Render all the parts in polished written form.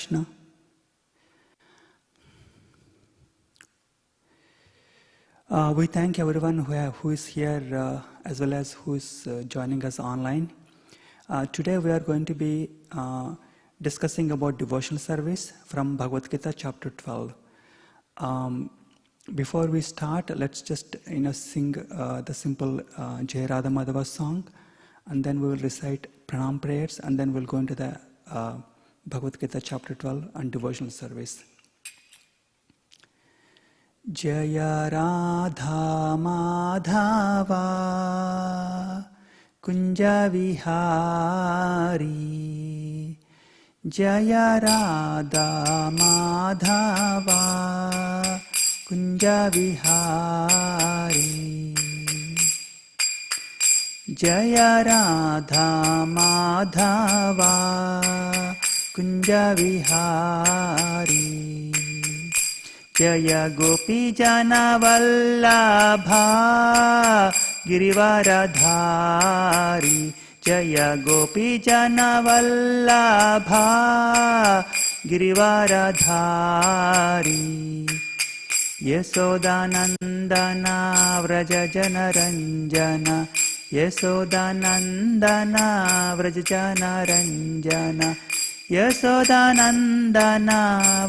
Krishna. We thank everyone who is here as well as who is joining us online. Today we are going to be discussing about devotional service from Bhagavad Gita chapter 12. Before we start, let's just sing the simple Jai Radha Madhava song, and then we will recite pranam prayers, and then we'll go into the Bhagavad Gita chapter 12 and devotional service. Jaya Radha Madhava Kunja Vihari, Jaya Radha Madhava Kunja Vihari, Jaya Radha Madhava Kunja Vihari, Jaya Gopi Jana Vallabha Girivaradhari, Jaya Gopi Jana Vallabha Girivaradhari, Yasodanandana Vraja Jana Ranjana, Yasodanandana Vraja Jana Ranjana, Yasodanandana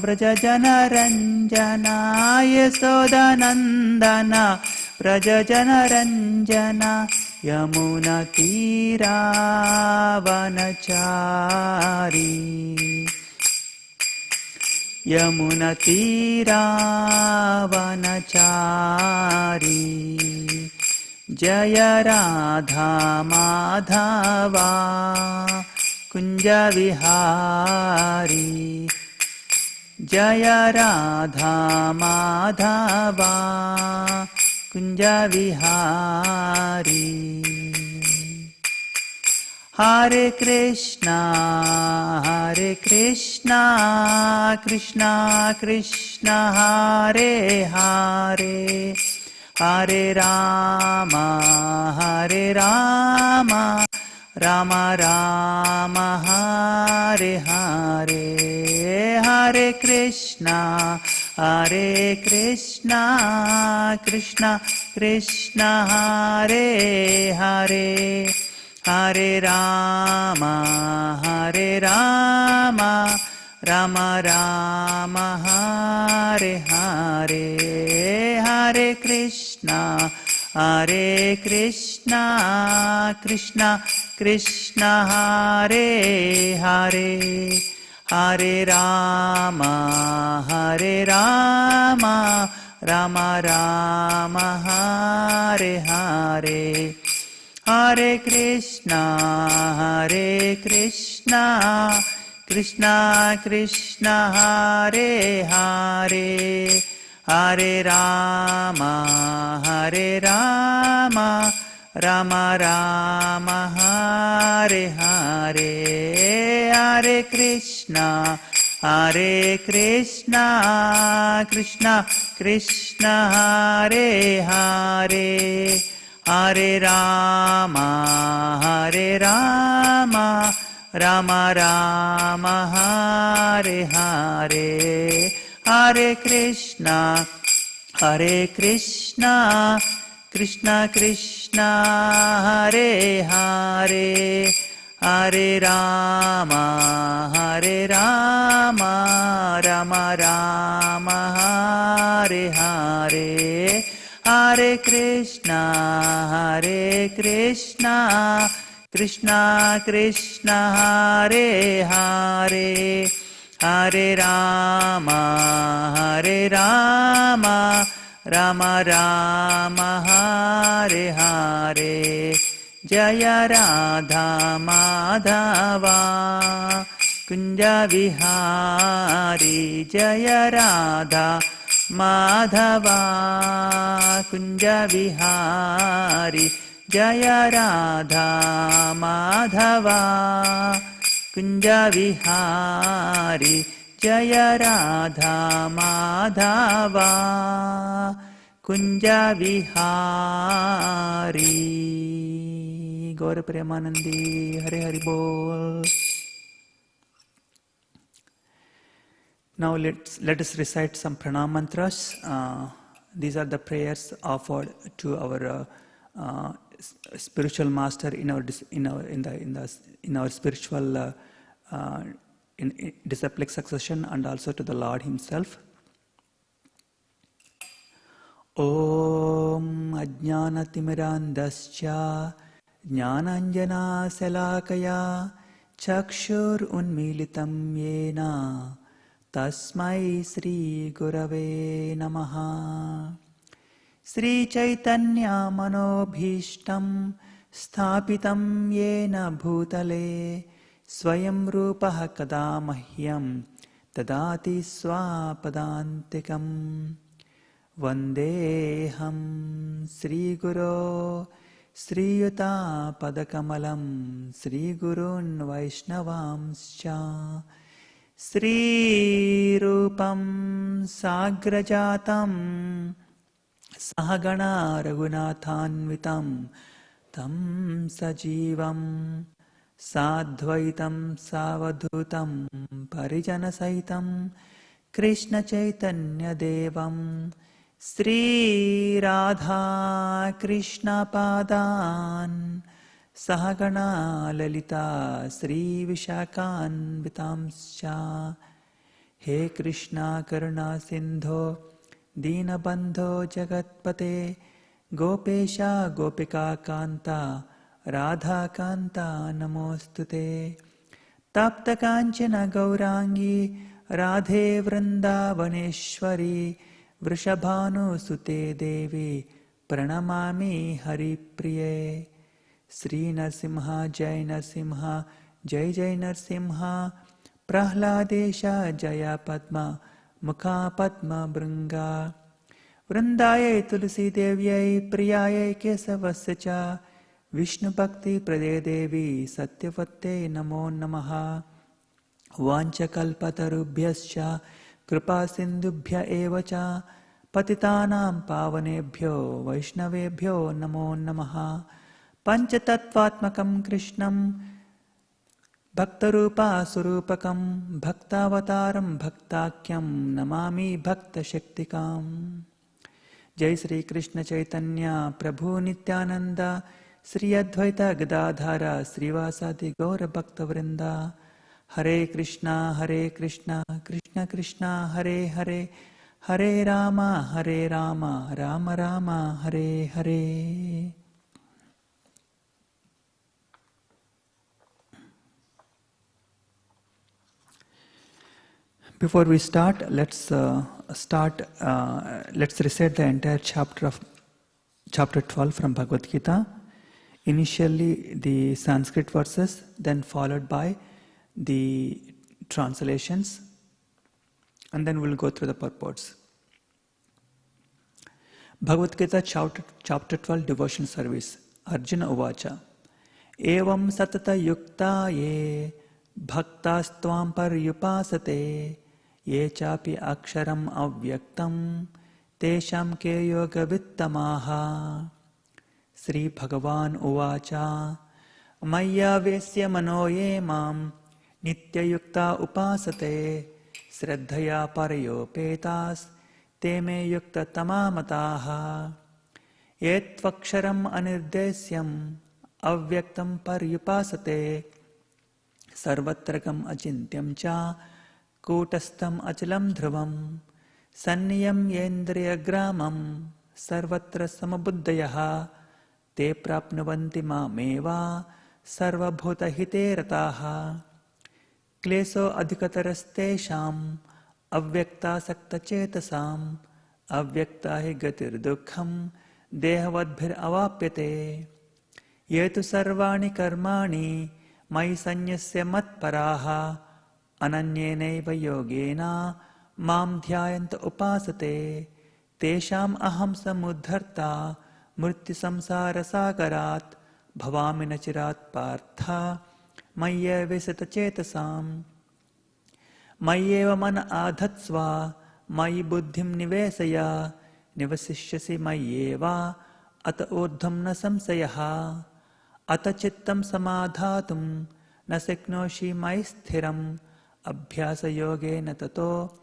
Vraja Jana Ranjana, Yasodanandana Vraja Jana Ranjana, Yamuna Tira Vanachari, Yamuna Tira Vanachari, Jaya Radha Madhava Kunja Vihari, Jaya Radha Madhava Kunja Vihari, Hare Krishna Krishna Krishna Hare Hare, Hare Rama Rama Rama Hare Hare, Hare Krishna Krishna Krishna Hare Hare, Hare Rama Rama Rama Hare Hare, Hare Krishna Krishna Krishna Hare Hare, Hare Rama Rama Rama Hare Hare, Hare Krishna Krishna Krishna Hare Hare, Hare Rama Rama Rama Hare Hare, Hare Krishna Krishna Krishna Hare Hare, Hare Rama Rama Rama Hare Hare, Hare Krishna Krishna Krishna Hare Hare, Hare Rama Rama Rama Hare Hare, Hare Krishna Krishna Krishna Hare Hare, Hare Rama Rama Rama Hare Hare, Jaya Radha Madhava Kunja Vihari, Jaya Radha Madhava Kunja Vihari, Jaya Radha Madhava Kunja Vihari, Jaya Radha Madhava Kunja Vihari. Gaur Premanandi, Hare Hari Bol. Now let us recite some pranam mantras. These are the prayers offered to our spiritual master in our spiritual in disciplic succession, and also to the Lord Himself. Om Ajnanatimidandascha Jnananjana Salakaya Chakshur Unmilitam Yena Tasmai Sri Gurave Namaha. Sri Chaitanya Manobhishtam Sthapitam Yena Bhutale Swayam Rupaha Kada Mahyam Tadati Swapadantikam. Vandeham Sri Guru Sri Yuta Padakamalam Sri Gurun Vaishnavamscha Sri Rupam Sagrajatam Sahagana Raghunathanvitam Tam Sajivam Sadvaitam Savadhutam Parijanasaitam Krishna Chaitanya Devam Sri Radha Krishna Padan Sahagana Lalita Sri Vishakan Vitamscha. He Krishna Karuna Sindho Dinabandho Jagatpate Gopesha Gopika Kanta Radha Kanta Namostute. Tapta Kanchana Gaurangi Radhe Vrindavaneshwari Vrishabhanu Sute Devi Pranamami Hari Priye. Sri Narsimha Jai Narsimha Jai Jai Narsimha Prahladesha Jaya Padma Mukha Padma Bringa. Vrindaye Tulsi Devyai Priyaye Kesavasya Vishnu Bhakti Prade Devi Satyavatte Namo Namaha. Vanchakalpatarubhyascha Kripa Sindubhya Evacha Patitanam Pavanebhyo Vaishnavebhyo Namo Namaha. Panchatattvatmakam Krishnam Bhaktarupa Surupakam Bhaktavataram Bhaktakyam Namami Bhakta Shaktikam. Jai Sri Krishna Chaitanya Prabhu Nityananda Sri Advaita Gadadhara Srivasadi Gaura Bhakta Vrinda. Hare Krishna Krishna Krishna Hare Hare Hare Rama Rama Rama Hare Hare. Before we start, let's recite the entire chapter 12 from Bhagavad Gita. Initially the Sanskrit verses, then followed by the translations, and then we'll go through the purports. Bhagavad Gita chapter 12, Devotional Service. Arjuna Uvacha Evam Satata Yukta Ye Bhaktastvam Paryupasate Ye Chapi Aksharam Avyaktam Tesham Ke Yoga Vittamaha. Sri Bhagavan Uvacha Maya Vesya Mano Ye Mam Nitya Yukta Upasate Sraddhaya Parayopetas Teme Yukta Tamamataha. Yetvaksharam Anirdesyam Avyaktam Paryupasate Sarvatrakam Achintyam Cha Kutastam Achalam Dhruvam Sanniyam Yendriya Gramam Sarvatra Samabuddhayaha Te Prapnuvanti Mameva Sarvabhuta Hite Rataha. Kleso Adhikatarastesham Avyakta Sakta Chetasam Avyakta Hi Gatir Dukham Dehavadbhir Avapyate. Yetu Sarvani Karmani Mai Sanyasya Matparaha Ananyenaiva Yogena Mam Dhyayanta Upasate. Tesham Aham Samudharta Murti Samsara Sagarat Bhavami Nachirat Partha Mayya Visita Chetasam. Mayyeva Mana Adhatsva Mayi Buddhim Nivesaya Nivasishyasi Mayyeva Ata Urdham Na Samsayaha. Ata Chittam Samadhatum Na Siknoshi Mai Sthiram Abhyasa Yoge Na Tato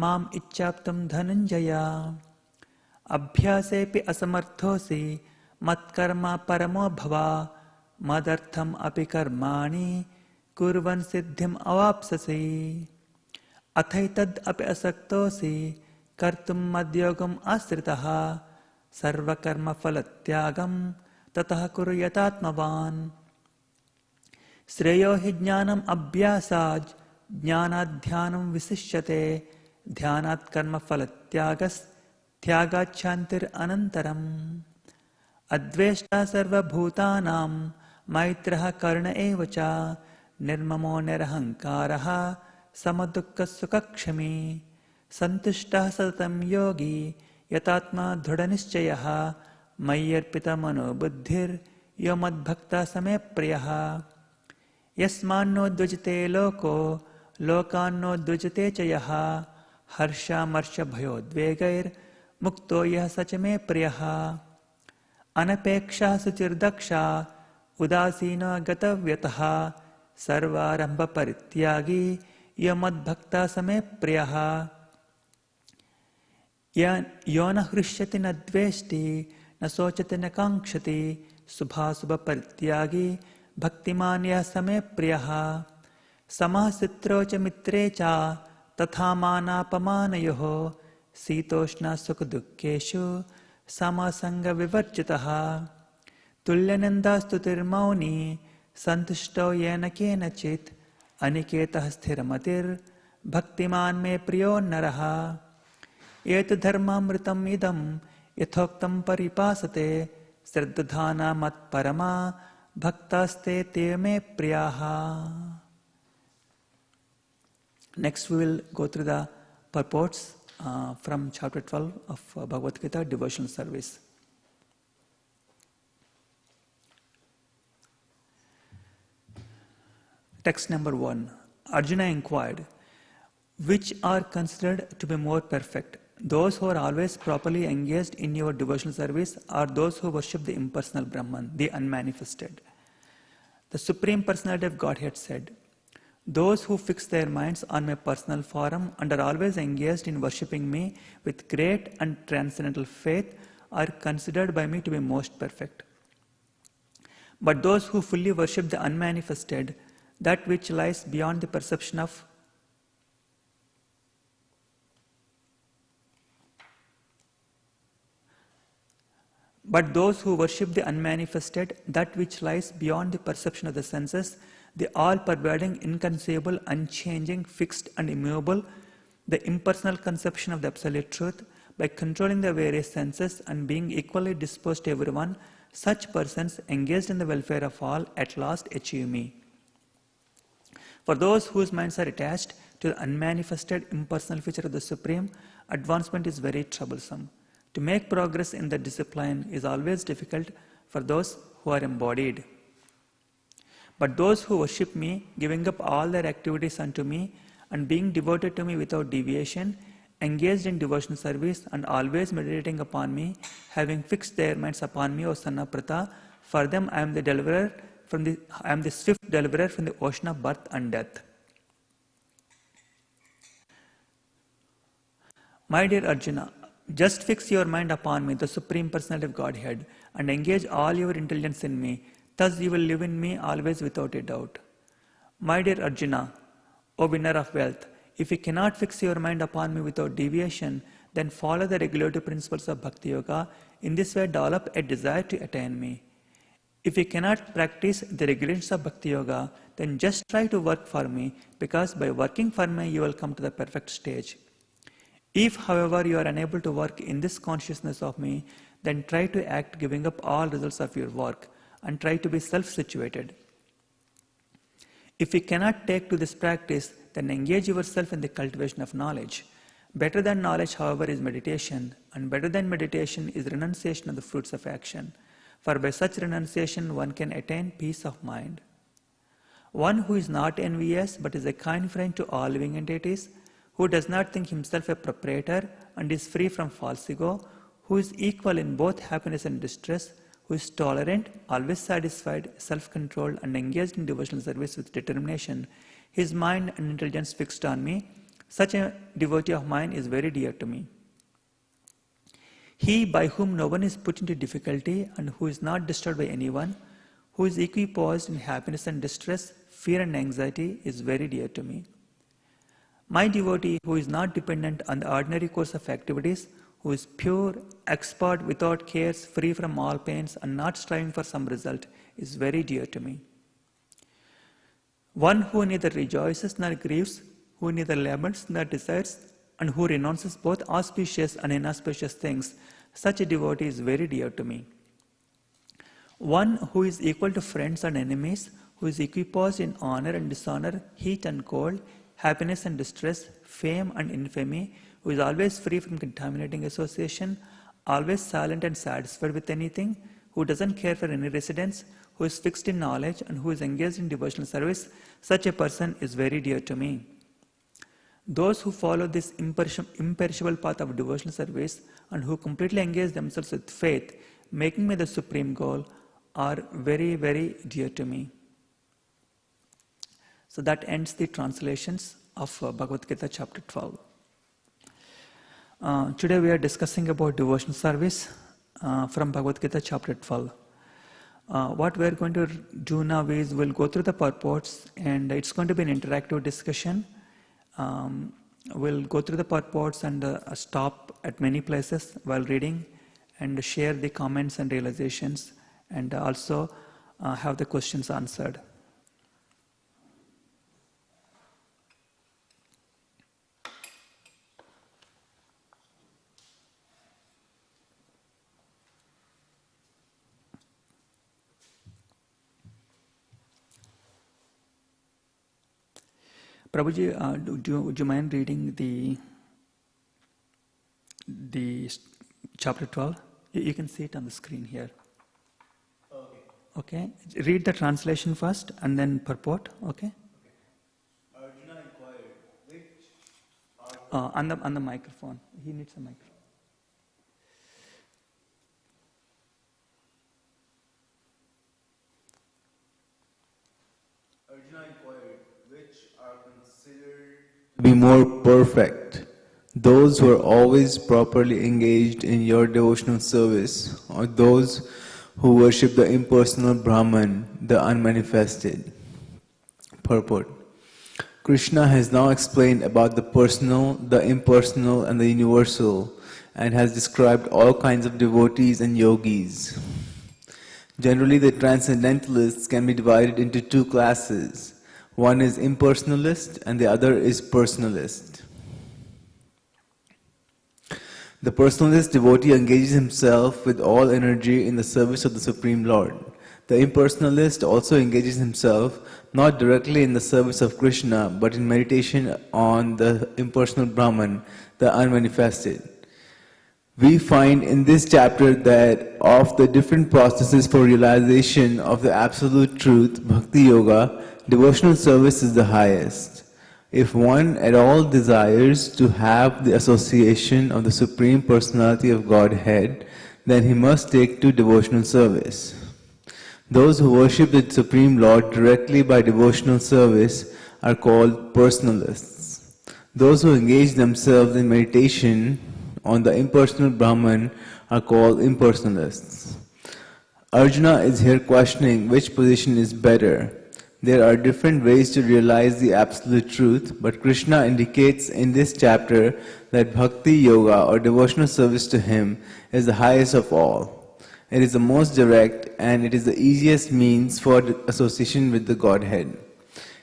mam ichchaptam dhananjaya. Abhyasepi asamarthosi matkarma paramo bhava madartham api karmani kurvan siddhim avapsasi. Athaitad api asaktosi kartum madhyogam asritaha sarva karma phalatyagam tatah kuru yatatmavan. Sreyo hi jnanam abhyasaj jnanadhyanam visishyate dhyanat karma phalatyagas tyagachantir anantaram. Adveshta sarva bhutanam maitraha karna evacha nirmamo nirahankaraha samadukka sukakshami. Santushtah satatam yogi yatatma dhudanischayah mayyarpita mano buddhir yomadbhakta same priyaha. Yasmanno dvajate loko lokanno dvajate chayaha harsha marsha bhayo dvegair mukto yah sachame priyaha. Anapeksha suchirdaksha udasino gatavyataha sarvarambha parityagi yamadbhakta same priyaha. Yo na hrishyati na dveshti na sochati na kankshati subhasubha parityagi bhaktimanya same priyaha. Samah sitro cha mitre cha tatha manapamanayoho sitoshna sukdukkeshu samasanga vivarjitaha. Tulyananda stutirmauni santushto yena kenachit aniketah sthiramatir bhaktiman me priyo naraha. Yet dharmamritam idam yathoktam paripasate sraddhana mat parama bhaktaste te me priyaha. Next we will go through the purports from chapter 12 of Bhagavad Gita, Devotional Service. Text number 1. Arjuna inquired, which are considered to be more perfect, those who are always properly engaged in your devotional service, or those who worship the impersonal Brahman, the unmanifested? The Supreme Personality of Godhead said, those who fix their minds on my personal form and are always engaged in worshipping me with great and transcendental faith are considered by me to be most perfect. But those who fully worship the unmanifested, that which lies beyond the perception of But those who worship the unmanifested, that which lies beyond the perception of the senses, the all-pervading, inconceivable, unchanging, fixed and immovable, the impersonal conception of the absolute truth, by controlling the various senses and being equally disposed to everyone, such persons engaged in the welfare of all at last achieve me. For those whose minds are attached to the unmanifested impersonal feature of the Supreme, advancement is very troublesome. To make progress in the discipline is always difficult for those who are embodied. But those who worship me, giving up all their activities unto me, and being devoted to me without deviation, engaged in devotional service and always meditating upon me, having fixed their minds upon me, O son of Pratha, for them I am the swift deliverer from the ocean of birth and death. My dear Arjuna, just fix your mind upon me, the Supreme Personality of Godhead, and engage all your intelligence in me. Thus you will live in me always without a doubt. My dear Arjuna, O winner of wealth, if you cannot fix your mind upon me without deviation, then follow the regulative principles of Bhakti Yoga. In this way, develop a desire to attain me. If you cannot practice the regulations of Bhakti Yoga, then just try to work for me, because by working for me, you will come to the perfect stage. If, however, you are unable to work in this consciousness of me, then try to act giving up all results of your work and try to be self-situated. If you cannot take to this practice, then engage yourself in the cultivation of knowledge. Better than knowledge, however, is meditation, and better than meditation is renunciation of the fruits of action. For by such renunciation, one can attain peace of mind. One who is not envious but is a kind friend to all living entities, who does not think himself a proprietor and is free from false ego, who is equal in both happiness and distress, who is tolerant, always satisfied, self-controlled and engaged in devotional service with determination, his mind and intelligence fixed on me, Such a devotee of mine is very dear to me. He by whom no one is put into difficulty and who is not disturbed by anyone, who is equipoised in happiness and distress, fear and anxiety, is very dear to me. My devotee who is not dependent on the ordinary course of activities, who is pure, expert, without cares, free from all pains and not striving for some result, is very dear to me. One who neither rejoices nor grieves, who neither laments nor desires, and who renounces both auspicious and inauspicious things, such a devotee is very dear to me. One who is equal to friends and enemies, who is equipoised in honor and dishonor, heat and cold, happiness and distress, fame and infamy, who is always free from contaminating association, always silent and satisfied with anything, who doesn't care for any residence, who is fixed in knowledge and who is engaged in devotional service, such a person is very dear to me. Those who follow this imperishable path of devotional service and who completely engage themselves with faith, making me the supreme goal, are very, very dear to me. So that ends the translations of Bhagavad Gita chapter 12. Today we are discussing about devotional service from Bhagavad Gita chapter 12. What we are going to do now is we'll go through the purports, and it's going to be an interactive discussion. We'll go through the purports and stop at many places while reading and share the comments and realizations, and also have the questions answered. Prabhuji, would you mind reading the chapter 12? You can see it on the screen here. Okay. Read the translation first and then purport. Okay. Arjuna inquired, which on the microphone. He needs a microphone. Arjuna inquired, which are considered to be more perfect, those who are always properly engaged in your devotional service, or those who worship the impersonal Brahman, the unmanifested? Purport. Krishna has now explained about the personal, the impersonal, and the universal, and has described all kinds of devotees and yogis. Generally, the transcendentalists can be divided into two classes. One is impersonalist and the other is personalist. The personalist devotee engages himself with all energy in the service of the Supreme Lord. The impersonalist also engages himself not directly in the service of Krishna, but in meditation on the impersonal Brahman, the unmanifested. We find in this chapter that of the different processes for realization of the absolute truth, Bhakti Yoga, devotional service is the highest. If one at all desires to have the association of the Supreme Personality of Godhead, then he must take to devotional service. Those who worship the Supreme Lord directly by devotional service are called personalists. Those who engage themselves in meditation on the impersonal Brahman are called impersonalists. Arjuna is here questioning which position is better. There are different ways to realize the absolute truth, but Krishna indicates in this chapter that Bhakti Yoga or devotional service to Him is the highest of all. It is the most direct and it is the easiest means for association with the Godhead.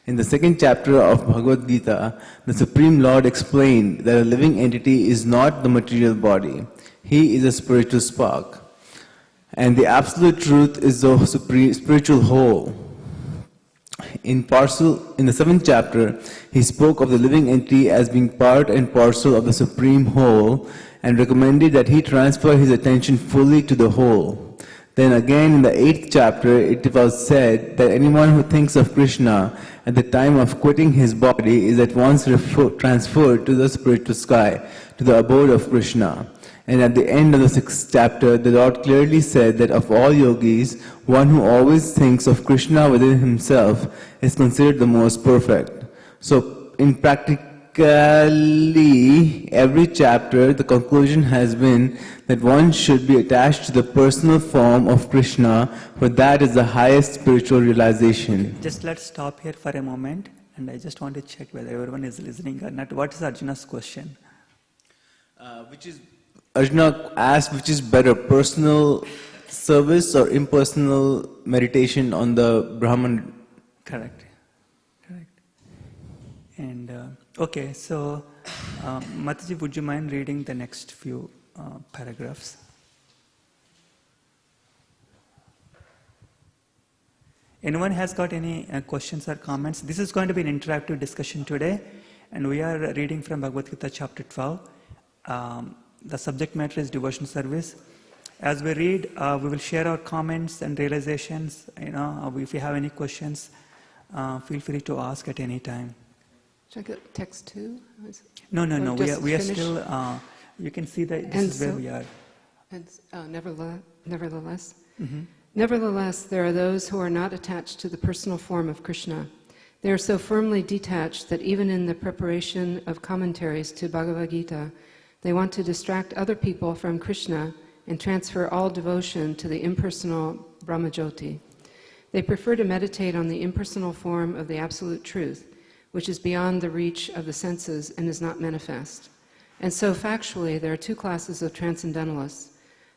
In the second chapter of Bhagavad Gita, the Supreme Lord explained that a living entity is not the material body. He is a spiritual spark. And the absolute truth is the spiritual whole. In the seventh chapter, he spoke of the living entity as being part and parcel of the Supreme Whole and recommended that he transfer his attention fully to the whole. Then again in the 8th chapter, it was said that anyone who thinks of Krishna at the time of quitting his body is at once transferred to the spiritual sky, to the abode of Krishna. And at the end of the 6th chapter, the Lord clearly said that of all yogis, one who always thinks of Krishna within himself is considered the most perfect. So, in every chapter, the conclusion has been that one should be attached to the personal form of Krishna, for that is the highest spiritual realization. Just let's stop here for a moment, and I just want to check whether everyone is listening or not. What is Arjuna's question? Arjuna asked, which is better, personal service or impersonal meditation on the Brahman? Correct. And okay, so Mataji, would you mind reading the next few paragraphs? Anyone has got any questions or comments? This is going to be an interactive discussion today, and we are reading from Bhagavad Gita chapter 12. The subject matter is devotional service. As we read, we will share our comments and realizations. If you have any questions, feel free to ask at any time. Should I get text 2? No. We are still. You can see that this is where we are. And nevertheless. Mm-hmm. Nevertheless, there are those who are not attached to the personal form of Krishna. They are so firmly detached that even in the preparation of commentaries to Bhagavad Gita, they want to distract other people from Krishna and transfer all devotion to the impersonal Brahmajyoti. They prefer to meditate on the impersonal form of the Absolute Truth, which is beyond the reach of the senses and is not manifest. And so factually, there are two classes of transcendentalists.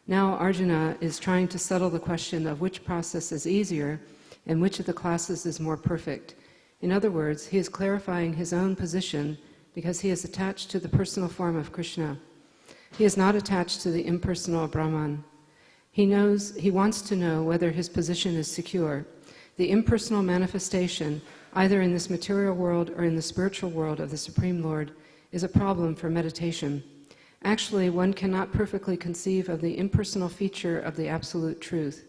Now Arjuna is trying to settle the question of which process is easier and which of the classes is more perfect. In other words, he is clarifying his own position because he is attached to the personal form of Krishna. He is not attached to the impersonal Brahman. He wants to know whether his position is secure. The impersonal manifestation, either in this material world or in the spiritual world of the Supreme Lord, is a problem for meditation. Actually, one cannot perfectly conceive of the impersonal feature of the Absolute Truth.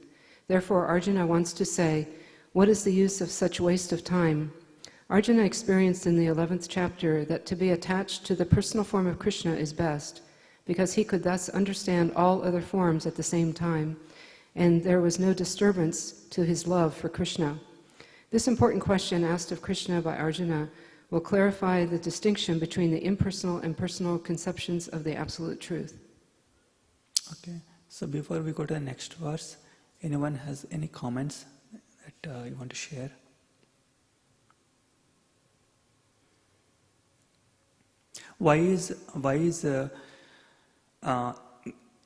Therefore, Arjuna wants to say, what is the use of such waste of time? Arjuna experienced in the 11th chapter that to be attached to the personal form of Krishna is best, because he could thus understand all other forms at the same time, and there was no disturbance to his love for Krishna. This important question asked of Krishna by Arjuna will clarify the distinction between the impersonal and personal conceptions of the Absolute Truth. Okay, so before we go to the next verse, anyone has any comments that you want to share? Why is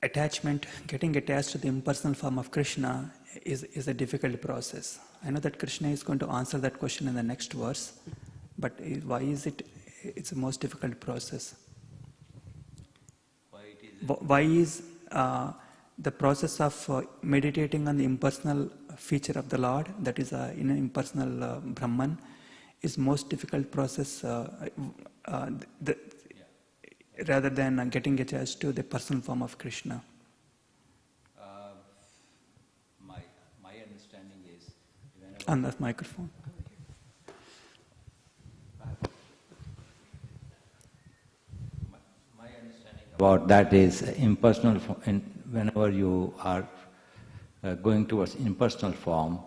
attachment, getting attached to the impersonal form of Krishna is a difficult process? I know that Krishna is going to answer that question in the next verse, but why is it's the most difficult process? Why is the process of meditating on the impersonal feature of the Lord, that is impersonal Brahman, is most difficult process rather than getting attached to the personal form of Krishna? My understanding is, On the microphone. my understanding about that is impersonal. Whenever you are going towards impersonal form,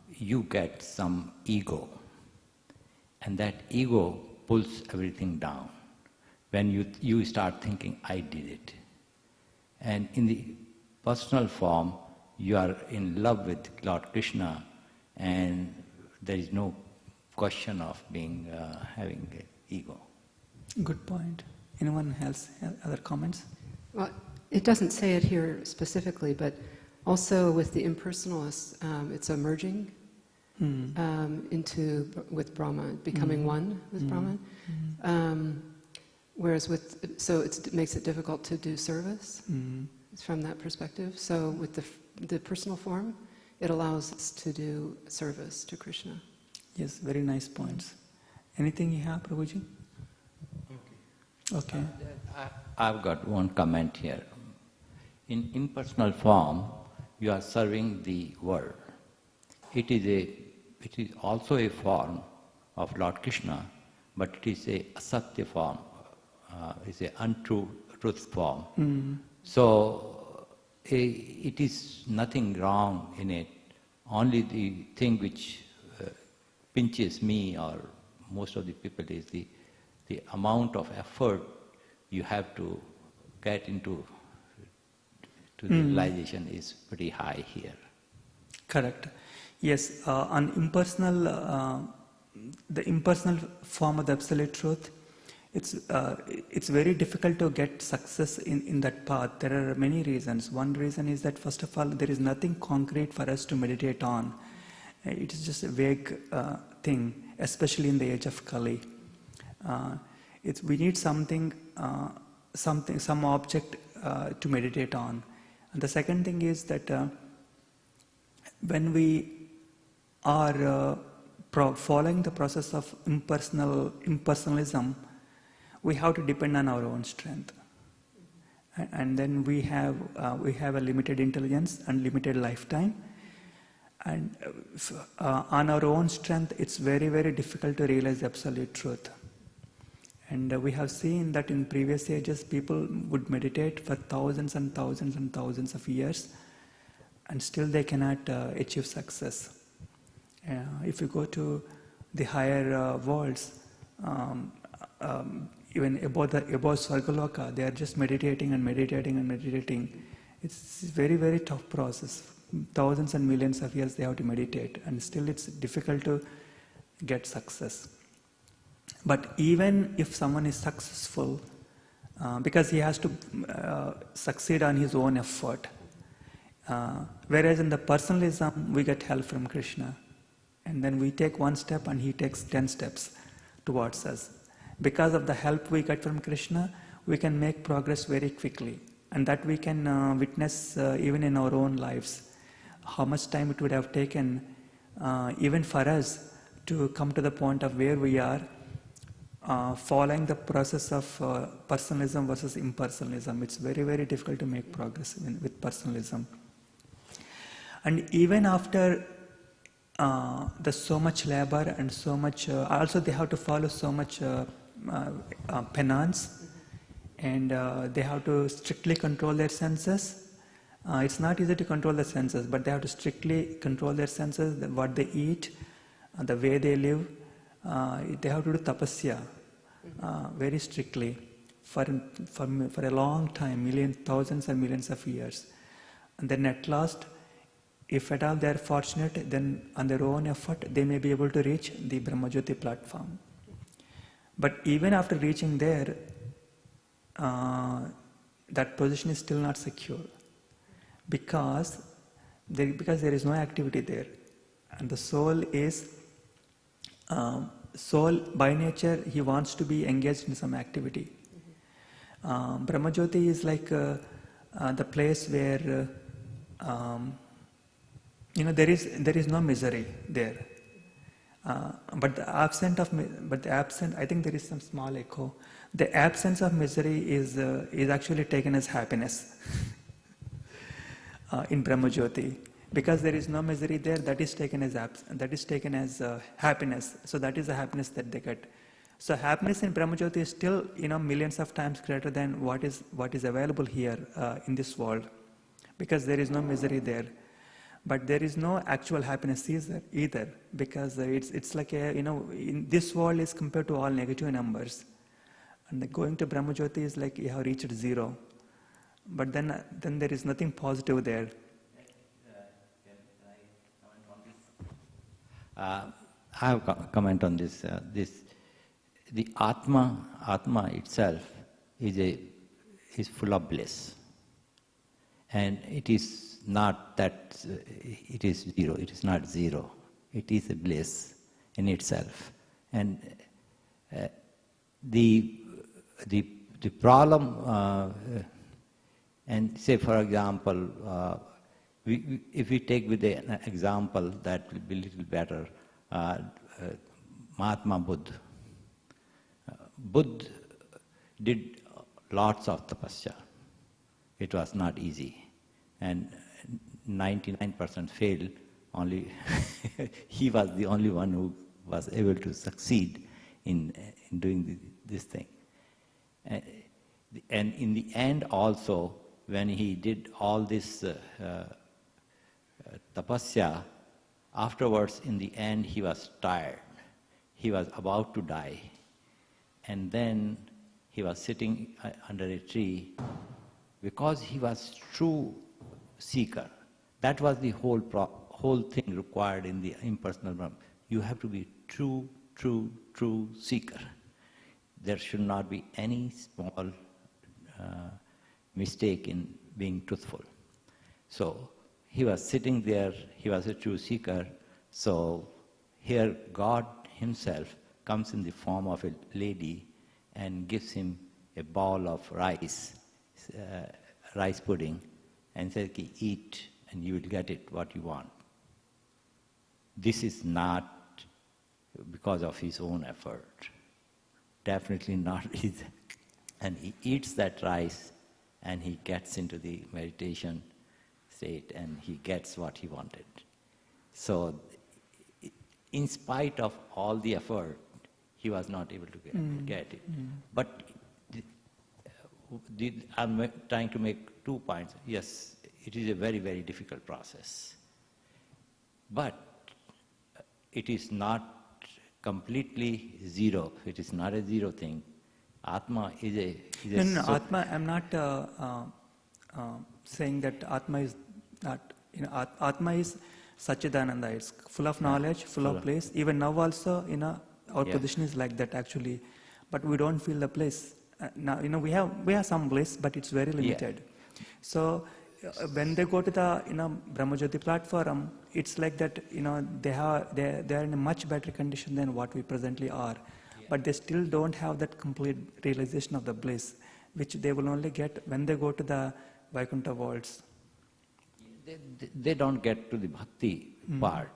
you get some ego, and that ego pulls everything down. When you start thinking, I did it. And in the personal form, you are in love with Lord Krishna, and there is no question of having an ego. Good point. Anyone else have other comments? Well, it doesn't say it here specifically, but also with the impersonalists, it's a merging with Brahma, becoming one with Brahma. Whereas it makes it difficult to do service from that perspective. So with the personal form, it allows us to do service to Krishna. Yes, very nice points. Anything you have, Prabhuji? Okay. I've got one comment here. In impersonal form, you are serving the world. It is also a form of Lord Krishna, but it is a asatya form. It's an untrue truth form. So it is nothing wrong in it. Only the thing which pinches me or most of the people is the the amount of effort you have to get into to the realization is pretty high here. Correct. Yes, on impersonal, the impersonal form of the absolute truth, it's very difficult to get success in that path. There are many reasons. One reason is that, first of all, there is nothing concrete for us to meditate on. It is just a vague thing, especially in the age of Kali. We need something, some object to meditate on. And the second thing is that when we are following the process of impersonalism, we have to depend on our own strength, and then we have a limited intelligence and limited lifetime, and on our own strength, it's very, very difficult to realize absolute truth. And we have seen that in previous ages, people would meditate for thousands and thousands and thousands of years, and still they cannot achieve success. If you go to the higher worlds, even above Swargaloka, they are just meditating and meditating and meditating. It's a very, very tough process. Thousands and millions of years they have to meditate, and still it's difficult to get success. But even if someone is successful, because he has to succeed on his own effort, whereas in the personalism, we get help from Krishna. And then we take one step and he takes 10 steps towards us. Because of the help we get from Krishna, we can make progress very quickly. And that we can witness even in our own lives. How much time it would have taken even for us to come to the point of where we are, following the process of personalism versus impersonalism. It's very, very difficult to make progress with personalism. And even after there's so much labor and so much, also they have to follow so much penance, and they have to strictly control their senses. It's not easy to control the senses, but they have to strictly control their senses, what they eat, the way they live. They have to do tapasya very strictly for a long time, thousands and millions of years. And then at last, if at all they are fortunate, then on their own effort, they may be able to reach the Brahmajyoti platform. But even after reaching there, that position is still not secure, because there is no activity there. And the soul is, by nature, he wants to be engaged in some activity. Brahmajyoti is like the place where there is no misery there. But the absence, I think there is some small echo. The absence of misery is actually taken as happiness in Brahmajyoti. Because there is no misery there, that is taken as happiness. So that is the happiness that they get. So happiness in Brahmajyoti is still millions of times greater than what is available here in this world, because there is no misery there. But there is no actual happiness either, because it's like in this world is compared to all negative numbers, and going to Brahmajyoti is like you have reached zero. But then there is nothing positive there. I have a comment on this. The Atma itself is full of bliss, and it is not that it is zero. It is not zero. It is a bliss in itself, and the problem. And say, for example, if we take with an example that will be a little better, Mahatma Buddha. Buddha did lots of tapasya. It was not easy, and 99% failed. Only he was the only one who was able to succeed in doing this thing. And in the end also, when he did all this tapasya, afterwards, in the end, he was tired. He was about to die. And then he was sitting under a tree because he was true seeker. That was the whole thing required in the impersonal Brahman. You have to be true seeker. There should not be any small mistake in being truthful. So he was sitting there, he was a true seeker. So here God himself comes in the form of a lady and gives him a bowl of rice pudding, and says, eat and you will get it what you want. This is not because of his own effort. Definitely not. And he eats that rice and he gets into the meditation state and he gets what he wanted. So in spite of all the effort, he was not able to get it. But I'm trying to make 2 points. Yes, it is a very, very difficult process. But it is not completely zero. It is not a zero thing. Atma is a No, Atma, I'm not saying that Atma is not, Atma is Satchidananda. It's full of knowledge, full of bliss. Even now also, our position is like that actually. But we don't feel the bliss. Now, we have some bliss, but it's very limited. So when they go to the Brahmajyoti platform, it's like that. They are in a much better condition than what we presently are, but they still don't have that complete realization of the bliss, which they will only get when they go to the Vaikuntha worlds. They don't get to the bhakti part,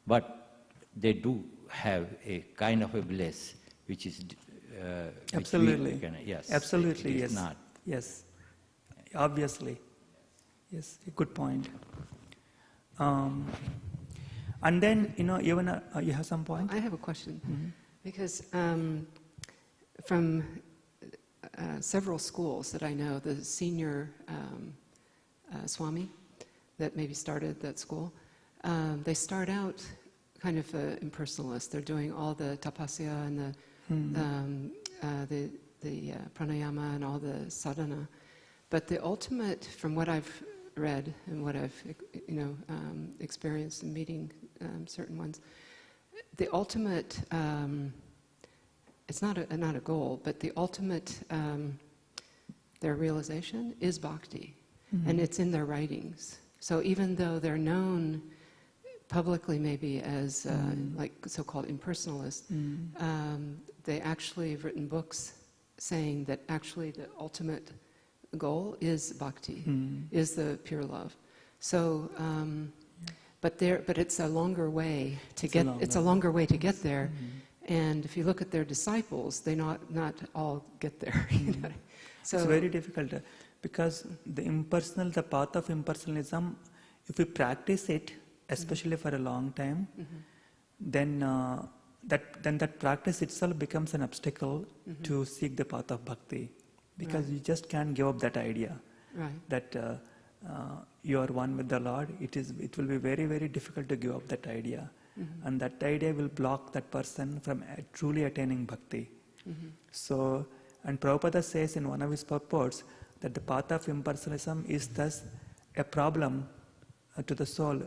but they do have a kind of a bliss which is absolutely. Yes, Absolutely, yes. Not. Yes, obviously. Yes, a good point. And then, even you have some point? I have a question. Because from several schools that I know, the senior Swami that maybe started that school, they start out kind of impersonalist. They're doing all the tapasya and the pranayama and all the sadhana. But the ultimate, from what I've read and what I've experienced in meeting certain ones, the ultimate, it's not a goal, but the ultimate, their realization is bhakti, and it's in their writings. So even though they're known publicly maybe as like so-called impersonalists, they actually have written books saying that actually the ultimate goal is bhakti, is the pure love. So, but it's a longer way to get. It's a longer way to get there, and if you look at their disciples, they not all get there. So it's very difficult because the path of impersonalism, if we practice it, especially for a long time, then that practice itself becomes an obstacle to seek the path of bhakti, because you just can't give up that idea that you are one with the Lord. It will be very, very difficult to give up that idea, and that idea will block that person from truly attaining bhakti. So, and Prabhupada says in one of his purports that the path of impersonalism is thus a problem to the soul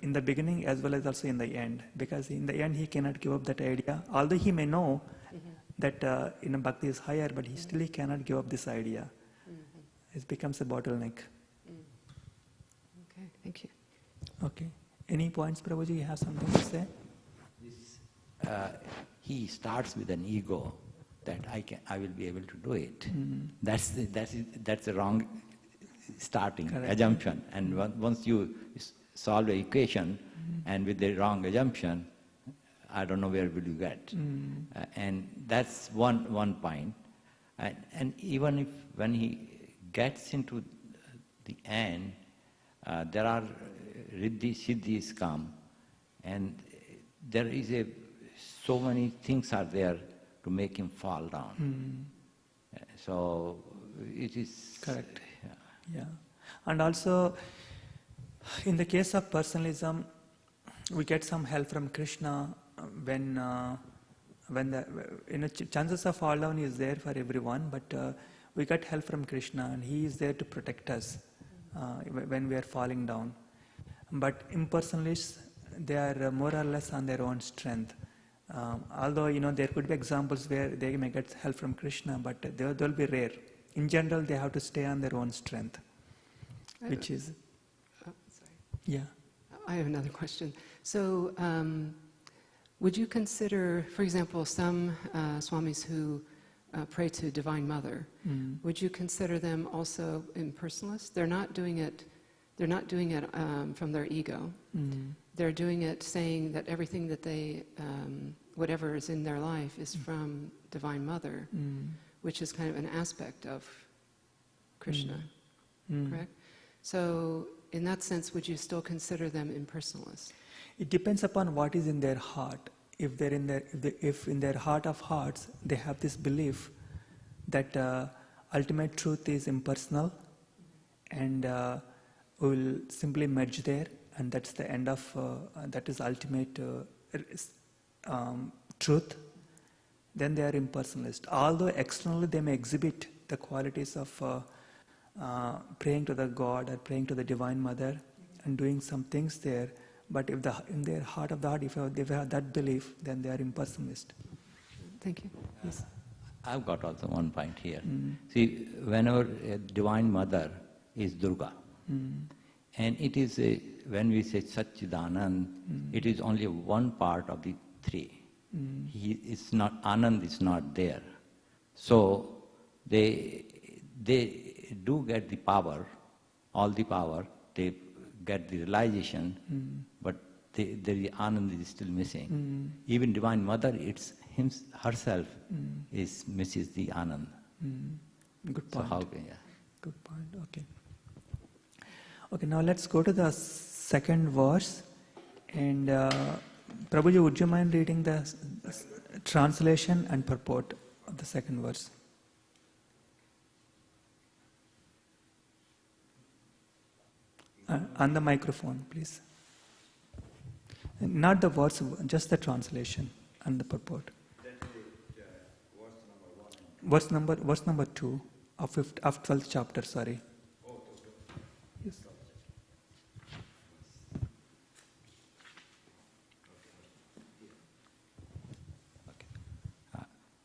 in the beginning as well as also in the end, because in the end he cannot give up that idea, although he may know that bhakti is higher, but he cannot give up this idea. It becomes a bottleneck. Okay, thank you. Okay. Any points, Prabhuji? You have something to say? He starts with an ego that I will be able to do it. That's the wrong starting assumption. And once you solve the equation, and with the wrong assumption, I don't know where will you get. And that's one point. And even when he gets into the end, there are riddhi siddhis come, and there is so many things are there to make him fall down. So it is correct. Yeah. And also, in the case of personalism, we get some help from Krishna when when the chances of fall down is there for everyone, but we get help from Krishna, and He is there to protect us when we are falling down. But impersonalists, they are more or less on their own strength. Although there could be examples where they may get help from Krishna, but they'll be rare. In general, they have to stay on their own strength, which is. Sorry. Yeah. I have another question. So, would you consider, for example, some swamis who pray to Divine Mother? Would you consider them also impersonalists? They're not doing it. They're not doing it from their ego. They're doing it saying that everything that they, whatever is in their life, is from Divine Mother, which is kind of an aspect of Krishna. Correct? So, in that sense, would you still consider them impersonalists? It depends upon what is in their heart. If they're if in their heart of hearts they have this belief that ultimate truth is impersonal, and will simply merge there, and that's the end of that is ultimate truth, then they are impersonalist. Although externally they may exhibit the qualities of praying to the God or praying to the Divine Mother and doing some things there, but if in their heart of the heart, if they have that belief, then they are impersonalist. Thank you. Yes. I've got also one point here. See, whenever Divine Mother is Durga, and it is when we say Satchidanand, it is only one part of the three. Anand is not there. So they do get the power, all the power, they get the realization, but the Anand is still missing. Even Divine Mother, herself misses the Anand. Good point. So how, Good point. Okay. Okay, now let's go to the second verse. And Prabhuji, would you mind reading the translation and purport of the second verse? On the microphone, please. Not the verse, just the translation and the purport. Verse number 2 of 12th chapter. Sorry. Yes.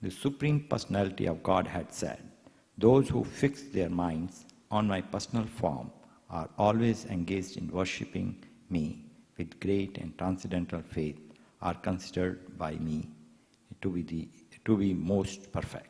The Supreme Personality of God had said, "Those who fix their minds on my personal form are always engaged in worshipping me with great and transcendental faith, are considered by me to be most perfect."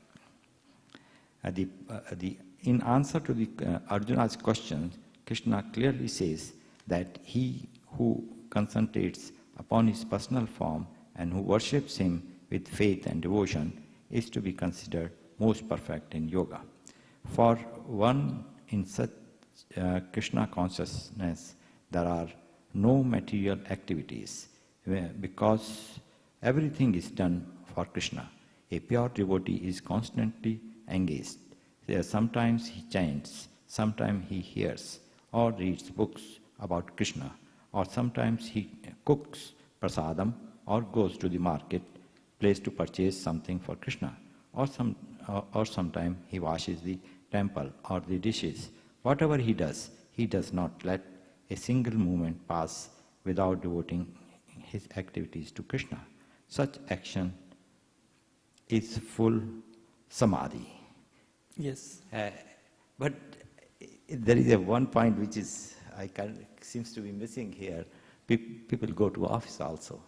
In answer to Arjuna's question, Krishna clearly says that he who concentrates upon his personal form and who worships him with faith and devotion is to be considered most perfect in yoga. For one in such Krishna consciousness, there are no material activities because everything is done for Krishna. A pure devotee is constantly engaged. Sometimes he chants, sometimes he hears or reads books about Krishna, or sometimes he cooks prasadam or goes to the market place to purchase something for Krishna, or sometimes he washes the temple or the dishes. Whatever he does not let a single moment pass without devoting his activities to Krishna. Such action is full samadhi. Yes. But there is one point which seems to be missing here. People go to office also.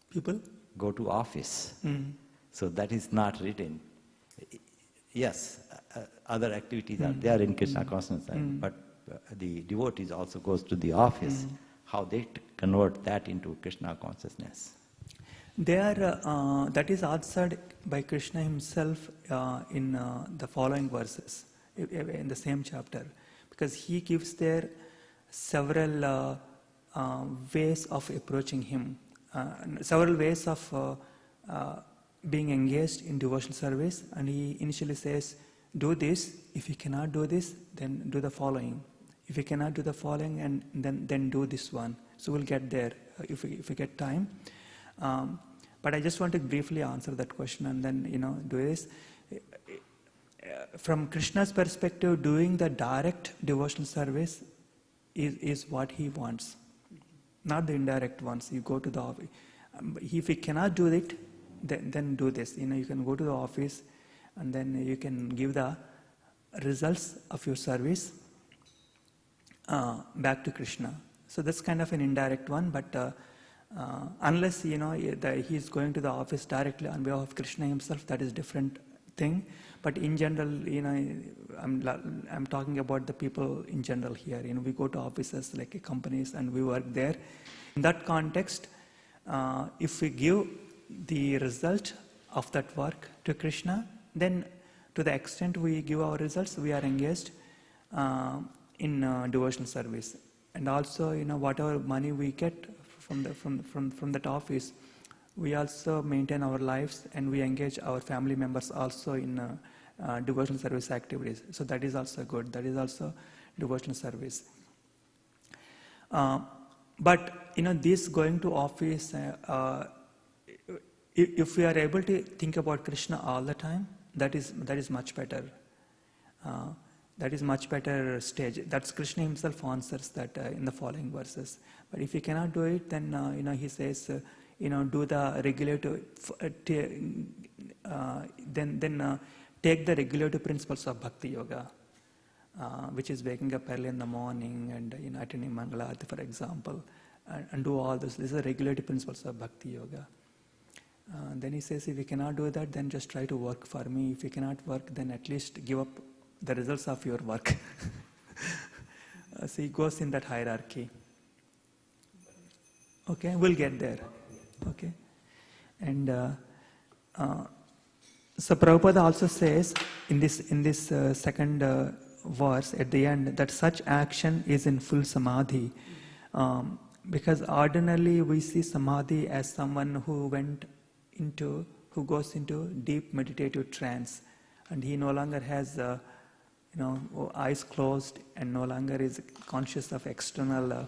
People? Go to office. So that is not written. Yes, other activities are there in Krishna consciousness, but the devotees also goes to the office. How they convert that into Krishna consciousness? That is answered by Krishna himself in the following verses, in the same chapter, because he gives there several ways of approaching him, several ways of being engaged in devotional service, and he initially says, do this. If you cannot do this, then do the following. If you cannot do the following, and then do this one. So we'll get there if we get time. But I just want to briefly answer that question and then, do this. From Krishna's perspective, doing the direct devotional service is what he wants, not the indirect ones. You go to the office. If he cannot do it, then do this. You can go to the office and then you can give the results of your service back to Krishna. So that's kind of an indirect one, but unless he's going to the office directly on behalf of Krishna himself, that is different thing. But in general, I'm talking about the people in general here. We go to offices like companies and we work there. In that context, if we give the result of that work to Krishna, then to the extent we give our results, we are engaged in devotional service. And also, whatever money we get from that office, we also maintain our lives and we engage our family members also in devotional service activities. So that is also good. That is also devotional service. But this going to office, if we are able to think about Krishna all the time, that is much better. That is much better stage. That's Krishna himself answers that in the following verses. But if you cannot do it, then he says, do the regulative. Then take the regulative principles of Bhakti Yoga, which is waking up early in the morning and attending Mangalarti, for example, and do all this. These are regulative principles of Bhakti Yoga. Then he says, if you cannot do that, then just try to work for me. If you cannot work, then at least give up the results of your work. So he goes in that hierarchy. Okay, we'll get there. Okay, and so Prabhupada also says in this second verse at the end that such action is in full samadhi, because ordinarily we see samadhi as someone who goes into deep meditative trance, and he no longer has eyes closed and no longer is conscious of external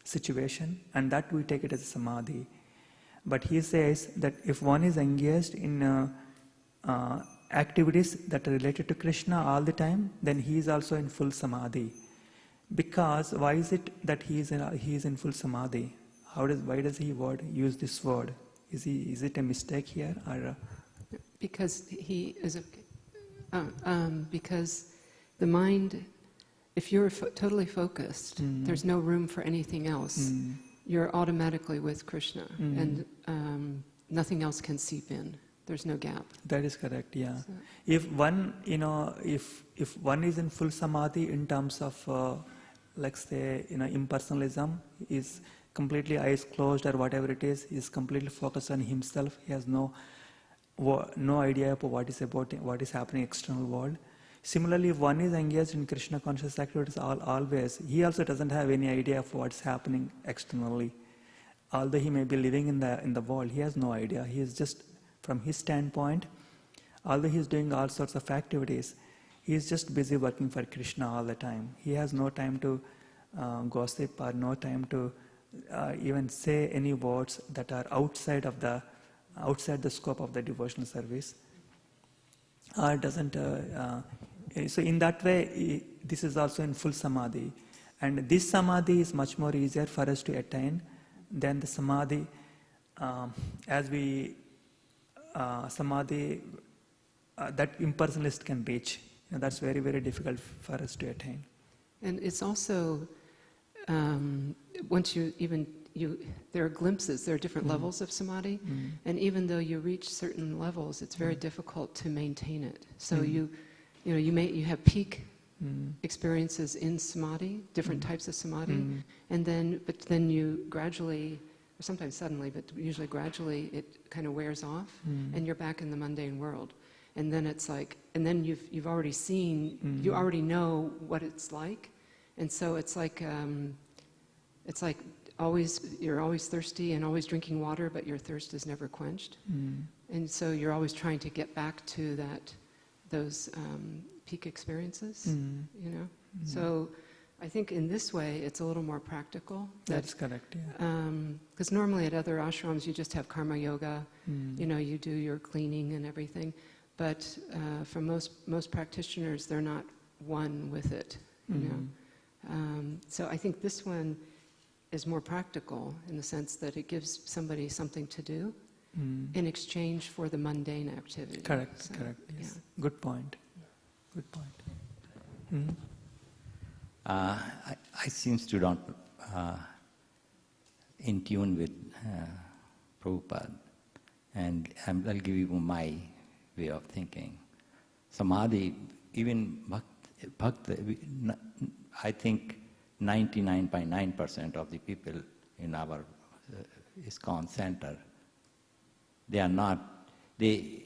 situation, and that we take it as a samadhi. But he says that if one is engaged in activities that are related to Krishna all the time, then he is also in full samadhi. Because why is it that he is in full samadhi? Why does he use this word? Is it a mistake here, or? Because he is because the mind, if you're totally focused, there's no room for anything else. You're automatically with Krishna, and nothing else can seep in. There's no gap. That is correct. Yeah. So, if one, if one is in full samadhi in terms of, let's say, impersonalism, is completely eyes closed or whatever it is completely focused on himself. He has no idea of what is happening external world. Similarly, if one is engaged in Krishna conscious activities always, he also doesn't have any idea of what's happening externally. Although he may be living in the world, he has no idea. He is just, from his standpoint, although he is doing all sorts of activities, he is just busy working for Krishna all the time. He has no time to gossip or no time to even say any words that are outside the scope of the devotional service, or doesn't. So in that way, this is also in full samadhi, and this samadhi is much more easier for us to attain than the samadhi samadhi that impersonalist can reach. That's very, very difficult for us to attain. And it's also once there are glimpses, there are different levels of samadhi, and even though you reach certain levels, it's very difficult to maintain it. So you have peak experiences in samadhi, different types of samadhi, and then you gradually, or sometimes suddenly, but usually gradually, it kind of wears off, and you're back in the mundane world. And then it's like, and then you've already seen, you already know what it's like, and so it's like you're always thirsty and always drinking water, but your thirst is never quenched, and so you're always trying to get back to those peak experiences, So I think in this way it's a little more practical. That's correct, yeah. Because normally at other ashrams you just have karma yoga, you know, you do your cleaning and everything. But for most practitioners, they're not one with it, you know. So I think this one is more practical in the sense that it gives somebody something to do in exchange for the mundane activity. Correct, So, correct. Yes. yeah. Good point. Good point. I seems to not in tune with Prabhupada, and I'll give you my way of thinking. Samadhi, even bhakti, I think 99.9% of the people in our ISKCON center, they are not, they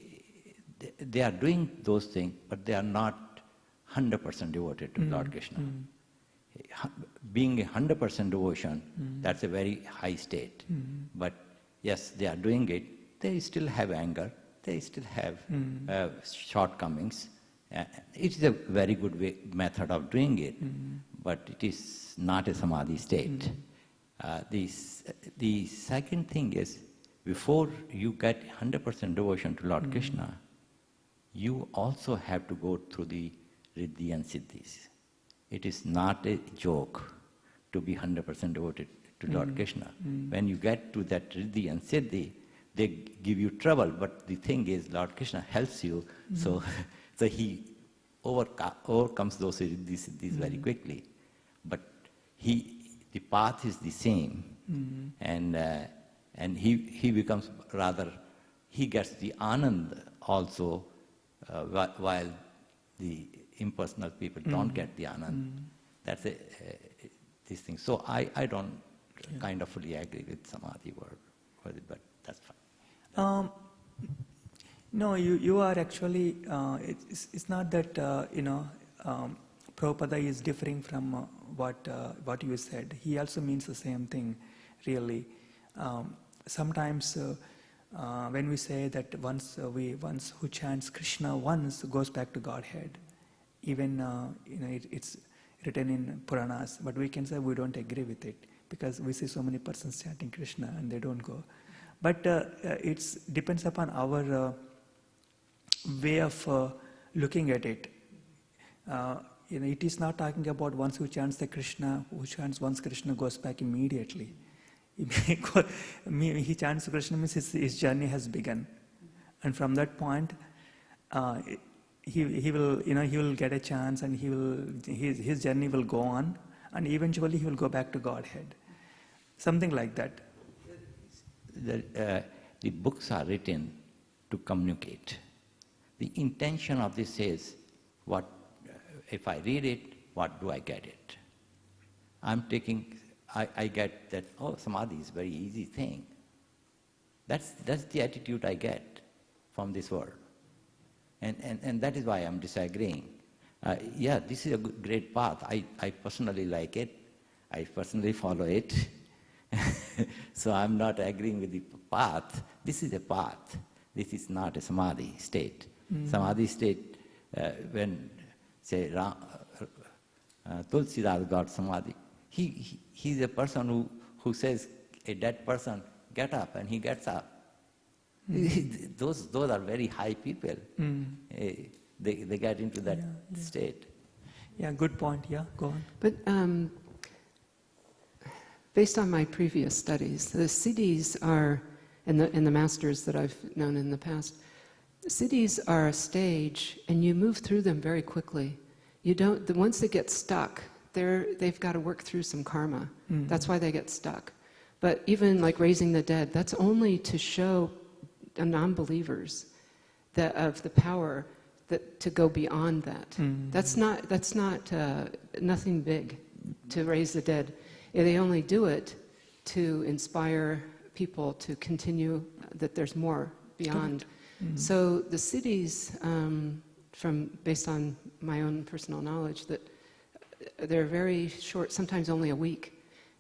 are doing those things, but they are not 100% devoted to Lord Krishna. Being a 100% devotion, that's a very high state. But yes, they are doing it. They still have anger. They still have shortcomings. It's a very good method of doing it, but it is not a samadhi state. The second thing is, before you get 100% devotion to Lord Krishna, you also have to go through the riddhi and siddhis. It is not a joke to be 100% devoted to Lord Krishna. When you get to that riddhi and siddhi, they give you trouble, but the thing is, Lord Krishna helps you, so he overcomes those riddhi siddhis very quickly. But the path is the same, and he becomes rather, he gets the anand also, while the impersonal people don't get the anand. That's this thing. So I don't kind of fully agree with samadhi word, but that's fine. No, you are actually, it's not that, Prabhupada is differing from what you said. He also means the same thing, really. Sometimes when we say that once who chants Krishna once goes back to Godhead, even it's written in Puranas, but we can say we don't agree with it because we see so many persons chanting Krishna and they don't go. But it depends upon our way of looking at it. It is not talking about once who chants the Krishna, who chants once Krishna goes back immediately. He chants Krishna means his journey has begun, and from that point, he will get a chance, and his journey will go on, and eventually he will go back to Godhead, something like that. The books are written to communicate. The intention of this is, what if I read it, what do I get it? I get that, oh, samadhi is a very easy thing. That's the attitude I get from this world. And that is why I'm disagreeing. Yeah, this is a great path. I personally like it. I personally follow it. So I'm not agreeing with the path. This is a path. This is not a samadhi state. Samadhi state, when, say, Tulsidas got samadhi, he's a person who says, a dead person, get up, and he gets up. Those are very high people. They get into that state. Yeah, good point. Yeah, go on. But based on my previous studies, the siddhis are, and the masters that I've known in the past, siddhis are a stage, and you move through them very quickly. Once they get stuck, they've got to work through some karma. That's why they get stuck. But even like raising the dead, that's only to show non-believers of the power to go beyond that. That's not nothing big to raise the dead. They only do it to inspire people to continue that there's more beyond. So the siddhis, based on my own personal knowledge, that they're very short, sometimes only a week.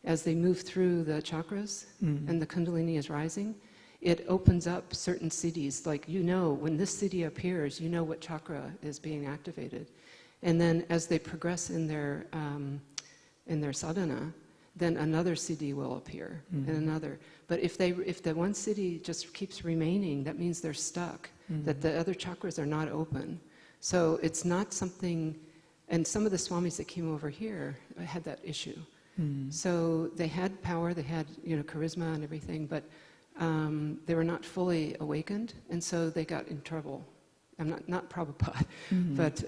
As they move through the chakras and the kundalini is rising, it opens up certain siddhis. Like, when this siddhi appears, you know what chakra is being activated. And then as they progress in their in their sadhana, then another siddhi will appear, and another. But if the one siddhi just keeps remaining, that means they're stuck, that the other chakras are not open. So it's not something, and some of the swamis that came over here had that issue. So they had power, they had charisma and everything, but they were not fully awakened, and so they got in trouble. I'm not Prabhupada, but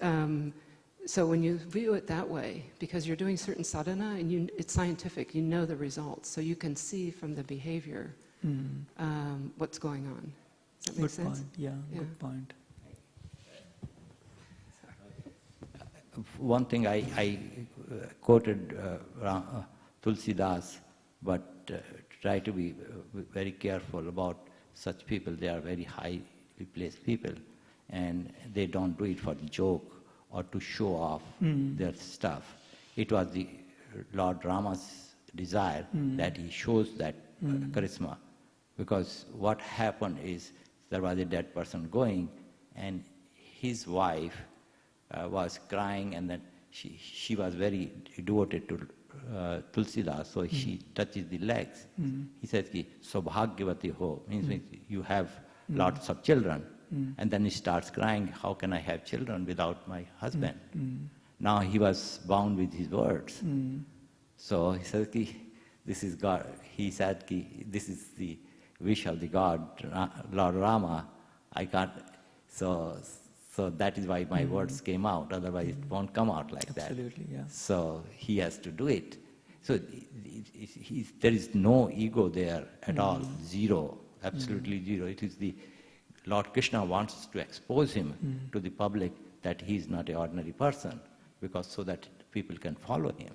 so when you view it that way, because you're doing certain sadhana and it's scientific, you know the results, so you can see from the behavior what's going on. Does that make Good sense? point. Yeah, good point. One thing I quoted Tulsidas, but try to be very careful about such people. They are very highly placed people, and they don't do it for the joke or to show off their stuff. It was the Lord Rama's desire that he shows that charisma, because what happened is there was a dead person going, and his wife was crying, and then she was very devoted to Tulsidas, so she touches the legs. He says, ki, Sobhagyavati ho, means you have lots of children. And then he starts crying, how can I have children without my husband? Now he was bound with his words. So he said, ki, this is God. He said, ki, this is the wish of the God, Lord Rama. I can't, so that is why my words came out, otherwise it won't come out like that. Absolutely, yeah. So he has to do it. So there is no ego there at all, zero, absolutely zero. It is the Lord Krishna wants to expose him to the public that he is not an ordinary person, because so that people can follow him.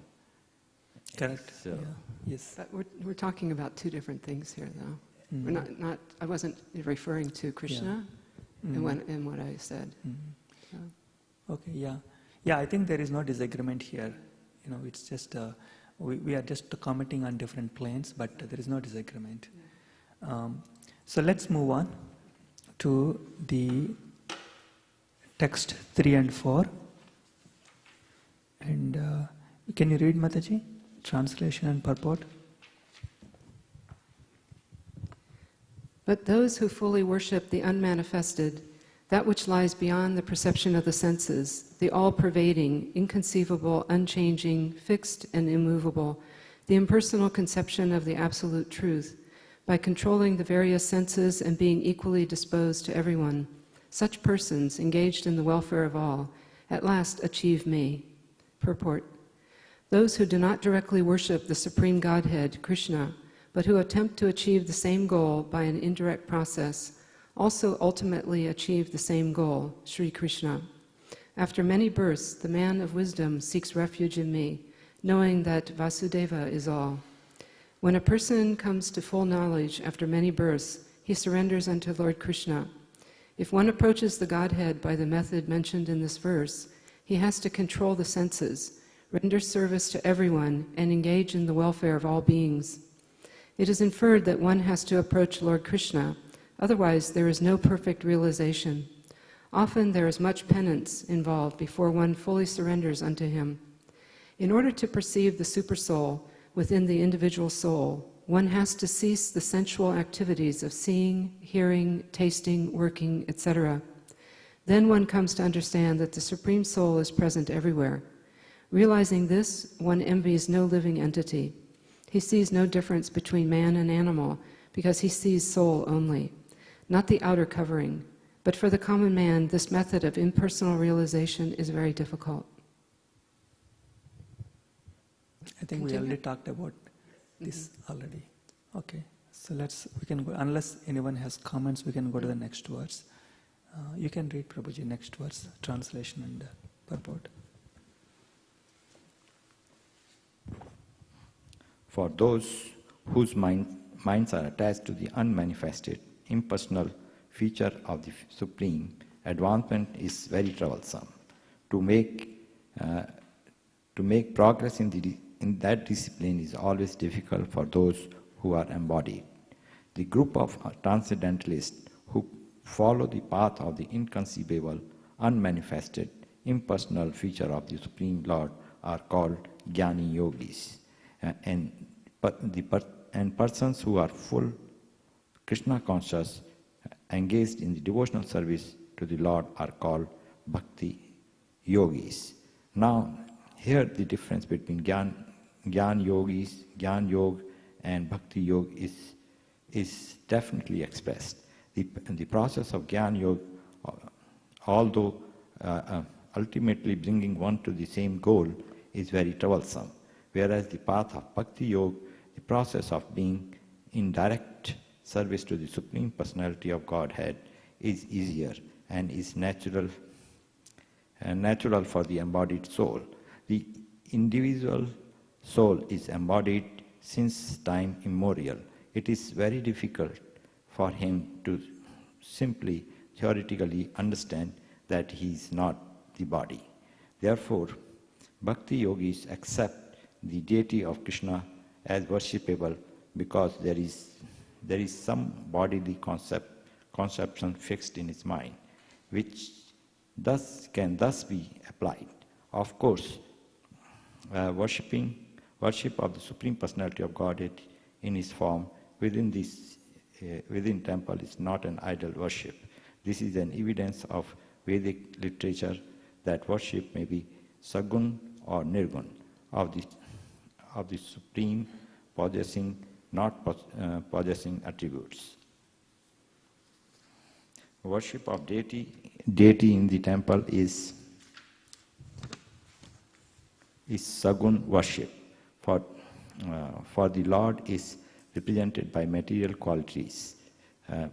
Correct. So, yeah. Yes. But we're talking about two different things here, though. We're not. I wasn't referring to Krishna in what I said. So. Okay. Yeah. Yeah. I think there is no disagreement here. It's just we are just commenting on different planes, but there is no disagreement. So let's move on to the text 3 and 4. And can you read, Mataji? Translation and purport. But those who fully worship the unmanifested, that which lies beyond the perception of the senses, the all-pervading, inconceivable, unchanging, fixed and immovable, the impersonal conception of the absolute truth, by controlling the various senses and being equally disposed to everyone, such persons, engaged in the welfare of all, at last achieve me. Purport. Those who do not directly worship the Supreme Godhead, Krishna, but who attempt to achieve the same goal by an indirect process, also ultimately achieve the same goal, Sri Krishna. After many births, the man of wisdom seeks refuge in me, knowing that Vasudeva is all. When a person comes to full knowledge after many births, he surrenders unto Lord Krishna. If one approaches the Godhead by the method mentioned in this verse, he has to control the senses, render service to everyone, and engage in the welfare of all beings. It is inferred that one has to approach Lord Krishna, otherwise there is no perfect realization. Often there is much penance involved before one fully surrenders unto him. In order to perceive the Supersoul within the individual soul, one has to cease the sensual activities of seeing, hearing, tasting, working, etc. Then one comes to understand that the Supreme Soul is present everywhere. Realizing this, one envies no living entity. He sees no difference between man and animal because he sees soul only, not the outer covering. But for the common man, this method of impersonal realization is very difficult. I think we already talked about this already. Okay, so we can go, unless anyone has comments, we can go to the next verse. You can read, Prabhuji, next verse, translation and purport. For those whose minds are attached to the unmanifested, impersonal feature of the Supreme, advancement is very troublesome. To make progress in that discipline is always difficult for those who are embodied. The group of transcendentalists who follow the path of the inconceivable, unmanifested, impersonal feature of the Supreme Lord are called Jnani Yogis. And persons who are full Krishna conscious, engaged in the devotional service to the Lord are called Bhakti Yogis. Now, here the difference between Jnana Yogis, Jnana Yoga and Bhakti Yoga is definitely expressed. The process of Jnana Yoga, although ultimately bringing one to the same goal, is very troublesome. Whereas the path of Bhakti Yoga, the process of being in direct service to the Supreme Personality of Godhead, is easier and is natural for the embodied soul. The individual soul is embodied since time immemorial. It is very difficult for him to simply theoretically understand that he is not the body. Therefore, Bhakti Yogis accept the deity of Krishna as worshipable because there is some bodily conception fixed in his mind, which can thus be applied. Of course, worship of the Supreme Personality of Godhead in his form within temple is not an idol worship. This is an evidence of Vedic literature that worship may be sagun or nirgun of the Supreme possessing, not possessing attributes. Worship of deity in the temple is sagun worship. For the Lord is represented by material qualities,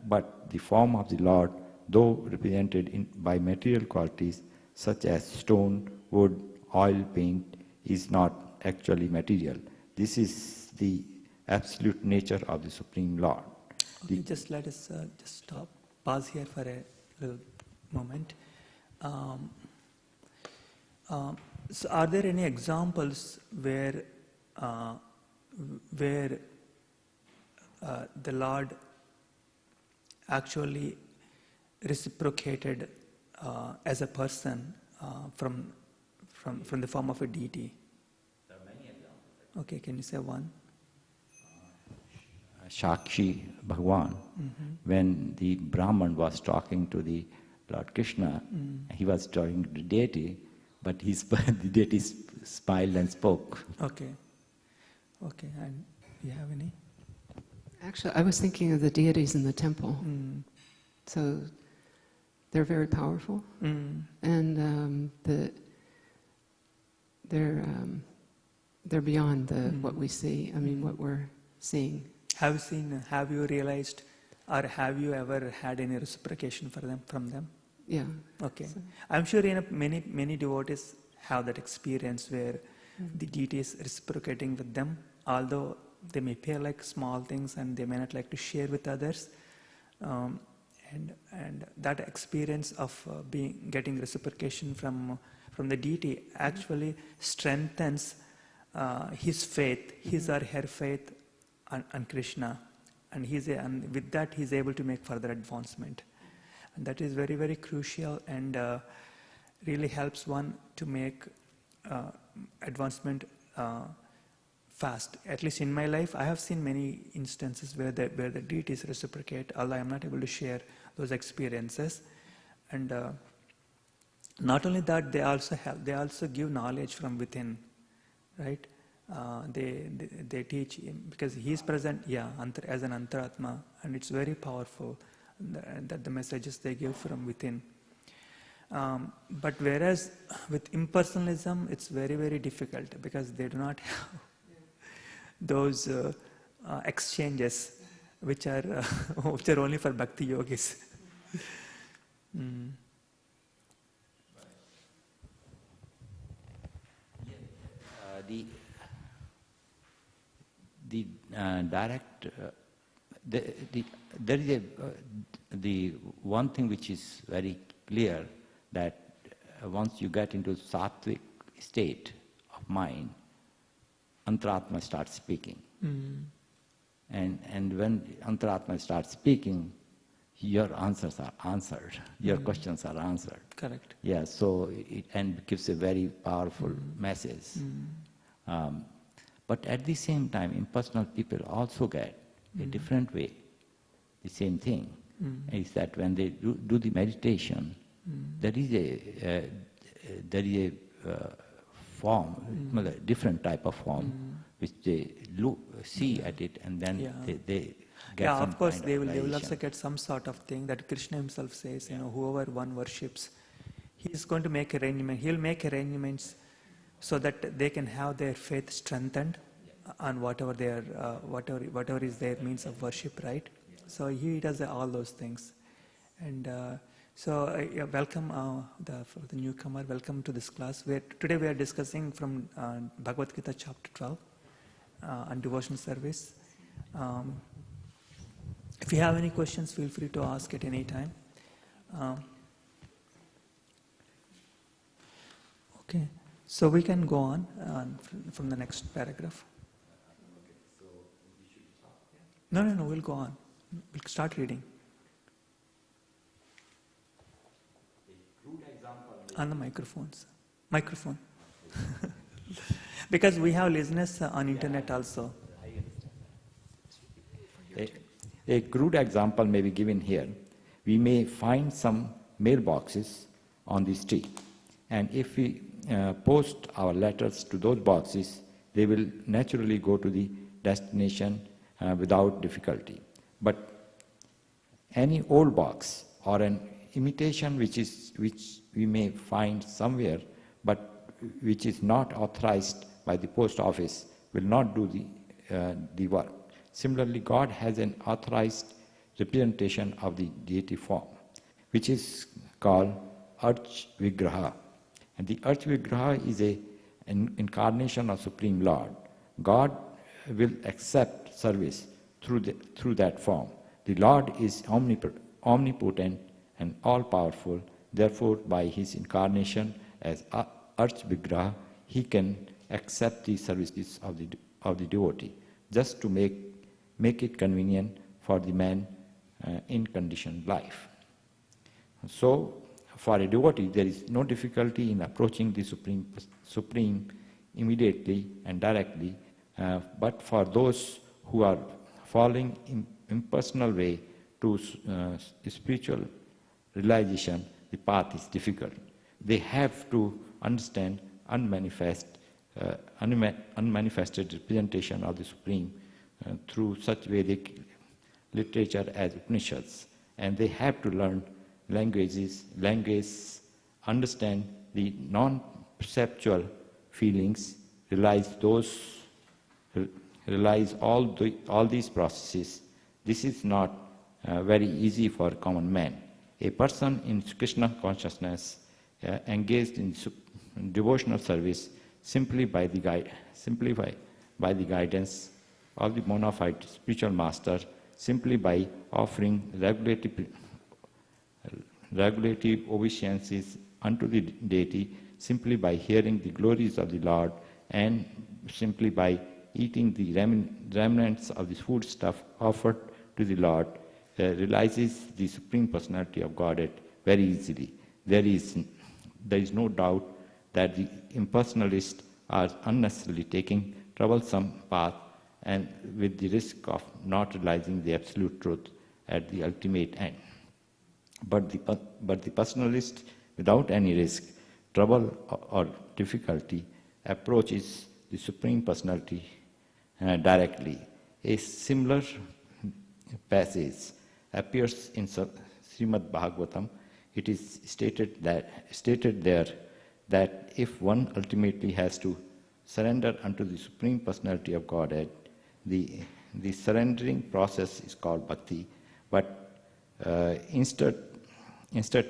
but the form of the Lord, though represented by material qualities such as stone, wood, oil, paint, is not actually material. This is the absolute nature of the Supreme Lord. Okay, just let us just stop, pause here for a little moment. So are there any examples where the Lord actually reciprocated as a person from the form of a deity? There are many examples. Okay, can you say one? Shakshi Bhagwan, when the Brahman was talking to the Lord Krishna, he was talking to the deity, but the deity smiled and spoke. Okay, and you have any? Actually, I was thinking of the deities in the temple. So they're very powerful, and they're beyond what we see. I mean, what we're seeing. Have you realized, or have you ever had any reciprocation from them? Yeah. Okay. So, I'm sure many devotees have that experience where the deity is reciprocating with them, although they may appear like small things and they may not like to share with others. And that experience of getting reciprocation from the deity actually strengthens his faith, his or her faith on Krishna, and with that he's able to make further advancement, and that is very, very crucial and really helps one to make advancement fast. At least in my life, I have seen many instances where the deities reciprocate, although I am not able to share those experiences. And not only that, they also give knowledge from within, right? They teach him because he is present, as an antaratma, and it's very powerful that the messages they give from within. But whereas with impersonalism, it's very, very difficult because they do not have those exchanges which are only for bhakti yogis. The direct, there is the one thing which is very clear, that once you get into sattvic state of mind, Antaratma starts speaking. And when Antaratma starts speaking, your answers are answered, your questions are answered. Correct. Yeah, so it and gives a very powerful message. But at the same time, impersonal people also get a different way. The same thing is that when they do the meditation, there is a form, a different type of form, which they see at it, and then they get Yeah, some of course, kind they will realization. also get some sort of thing that Krishna himself says, whoever one worships, he is going to make arrangement. He'll make arrangements so that they can have their faith strengthened on whatever their whatever is their means of worship, right? So he does all those things, and welcome for the newcomer. Welcome to this class. Today we are discussing from Bhagavad Gita chapter 12 on devotional service. If you have any questions, feel free to ask at any time. Okay, so we can go on from the next paragraph. No, we'll go on. We'll start reading. On the microphone. Because we have listeners on internet also. A crude example may be given here. We may find some mailboxes on the street, and if we post our letters to those boxes, they will naturally go to the destination without difficulty. But any old box or an imitation which we may find somewhere, but which is not authorized by the post office, will not do the work. Similarly, God has an authorized representation of the deity form, which is called Arch Vigraha. And the Arch Vigraha is an incarnation of Supreme Lord. God will accept service through that form. The Lord is omnipotent and all-powerful. Therefore, by his incarnation as Arch Vigraha, he can accept the services of the devotee, just to make it convenient for the man in conditioned life. So, for a devotee, there is no difficulty in approaching the Supreme immediately and directly, but for those who are following impersonal way to spiritual realization, the path is difficult. They have to understand unmanifested representation of the Supreme through such Vedic literature as Upanishads, and they have to learn language, understand the non-perceptual feelings, realize all these processes. This is not very easy for a common man. A person in Krishna consciousness engaged in devotional service simply by the guidance of the bona fide spiritual master, simply by offering regulative obeisances unto the deity, simply by hearing the glories of the Lord, and simply by eating the remnants of the food stuff offered to the Lord, realizes the Supreme Personality of Godhead very easily. There is no doubt that the impersonalists are unnecessarily taking troublesome path, and with the risk of not realizing the absolute truth at the ultimate end. But the personalist, without any risk, trouble or difficulty, approaches the Supreme Personality directly. A similar passage appears in Srimad Bhagavatam. It is stated there that if one ultimately has to surrender unto the Supreme Personality of Godhead, the surrendering process is called bhakti, but instead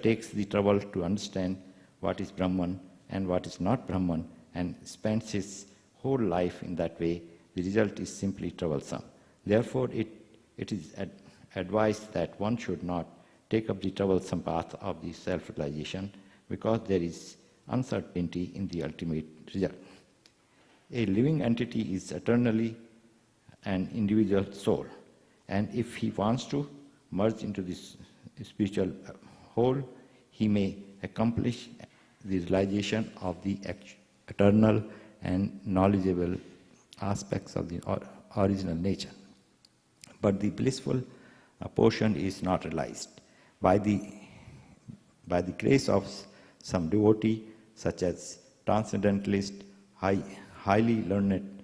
takes the trouble to understand what is Brahman and what is not Brahman, and spends his whole life in that way, the result is simply troublesome. Therefore, it is advised that one should not take up the troublesome path of the self-realization, because there is uncertainty in the ultimate result. A living entity is eternally an individual soul, and if he wants to merge into this spiritual whole, he may accomplish the realization of the eternal and knowledgeable aspects of the original nature. But the blissful portion is not realized. By the grace of some devotee, such as transcendentalist, highly learned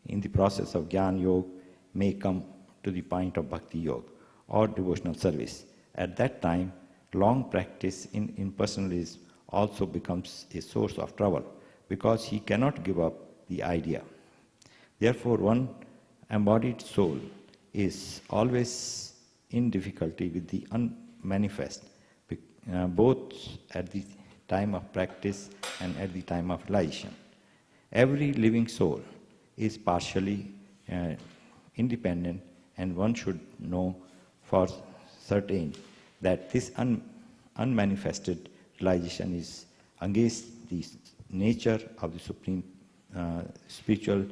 in the process of Jnana Yoga, may come to the point of Bhakti Yoga or devotional service. At that time, long practice in impersonalism also becomes a source of trouble, because he cannot give up the idea. Therefore, one embodied soul is always in difficulty with the unmanifest, both at the time of practice and at the time of realization. Every living soul is partially independent, and one should know for certain that this unmanifested realization is against the nature of the supreme spiritual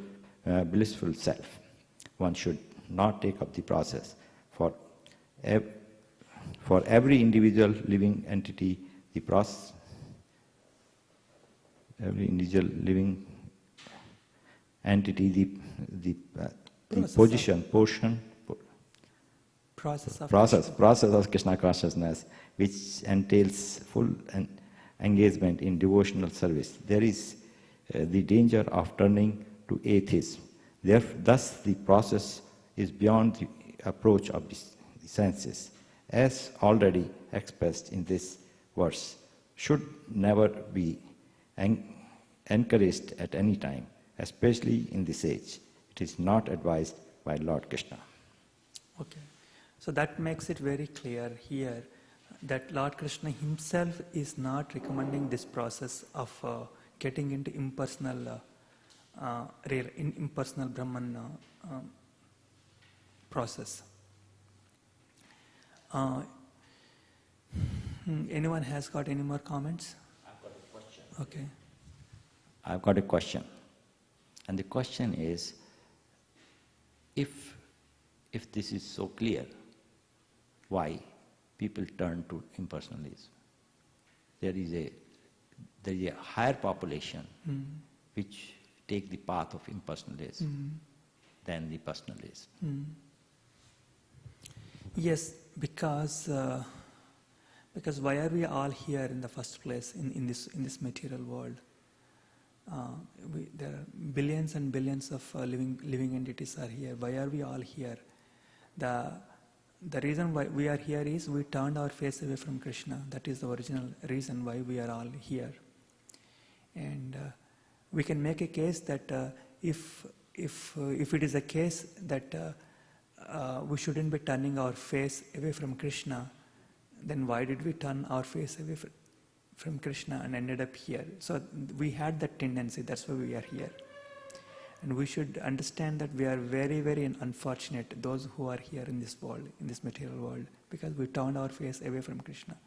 blissful self. One should not take up the process. For every individual living entity, the process, every individual living entity, the process of Krishna consciousness, which entails full engagement in devotional service. There is the danger of turning to atheism. Thus, the process is beyond the approach of the senses, as already expressed in this verse, should never be encouraged at any time, especially in this age. It is not advised by Lord Krishna. Okay. So that makes it very clear here that Lord Krishna himself is not recommending this process of getting into impersonal Brahman process. Anyone has got any more comments? I've got a question. Okay. I've got a question. And the question is, if this is so clear, why people turn to impersonalism? There is a higher population which take the path of impersonalism than the personalism. Yes, because why are we all here in the first place in this material world? There are billions and billions of living entities are here. Why are we all here? The reason why we are here is we turned our face away from Krishna. That is the original reason why we are all here. And we can make a case that if it is a case that we shouldn't be turning our face away from Krishna, then why did we turn our face away from Krishna and ended up here? So we had that tendency. That's why we are here. And we should understand that we are very, very unfortunate, those who are here in this world, in this material world, because we turned our face away from Krishna.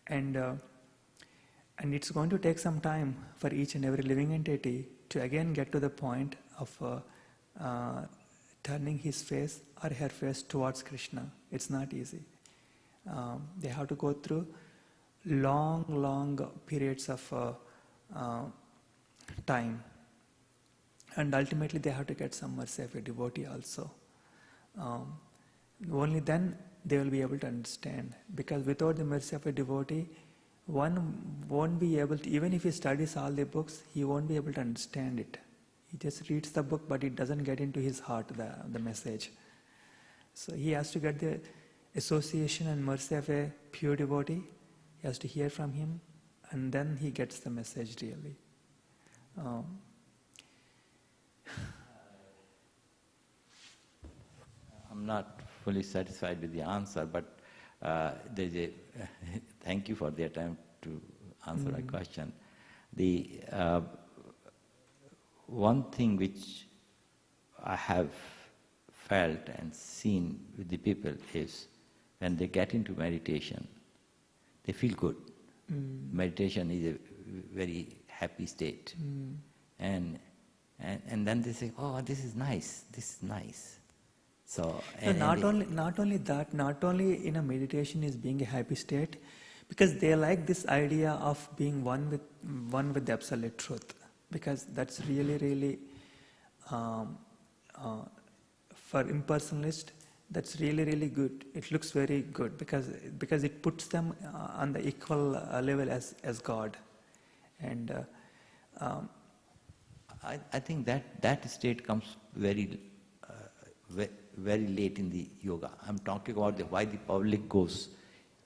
And it's going to take some time for each and every living entity to again get to the point of turning his face or her face towards Krishna. It's not easy. They have to go through long periods of time. And ultimately they have to get some mercy of a devotee also. Only then they will be able to understand. Because without the mercy of a devotee, one won't be able to, even if he studies all the books, he won't be able to understand it. He just reads the book, but it doesn't get into his heart, the message. So he has to get the association and mercy of a pure devotee. He has to hear from him, and then he gets the message really. I'm not fully satisfied with the answer, but there's a thank you for the attempt to answer my question. The one thing which I have felt and seen with the people is when they get into meditation, they feel good. Meditation is a very happy state. And then they say, oh, this is nice, this is nice. So, No, not only that, not only in a meditation is being a happy state, because they like this idea of being one with the absolute truth, because that's really for impersonalist, that's really good. It looks very good because it puts them on the equal level as God, and I think that state comes very late in the yoga. I'm talking about why the public goes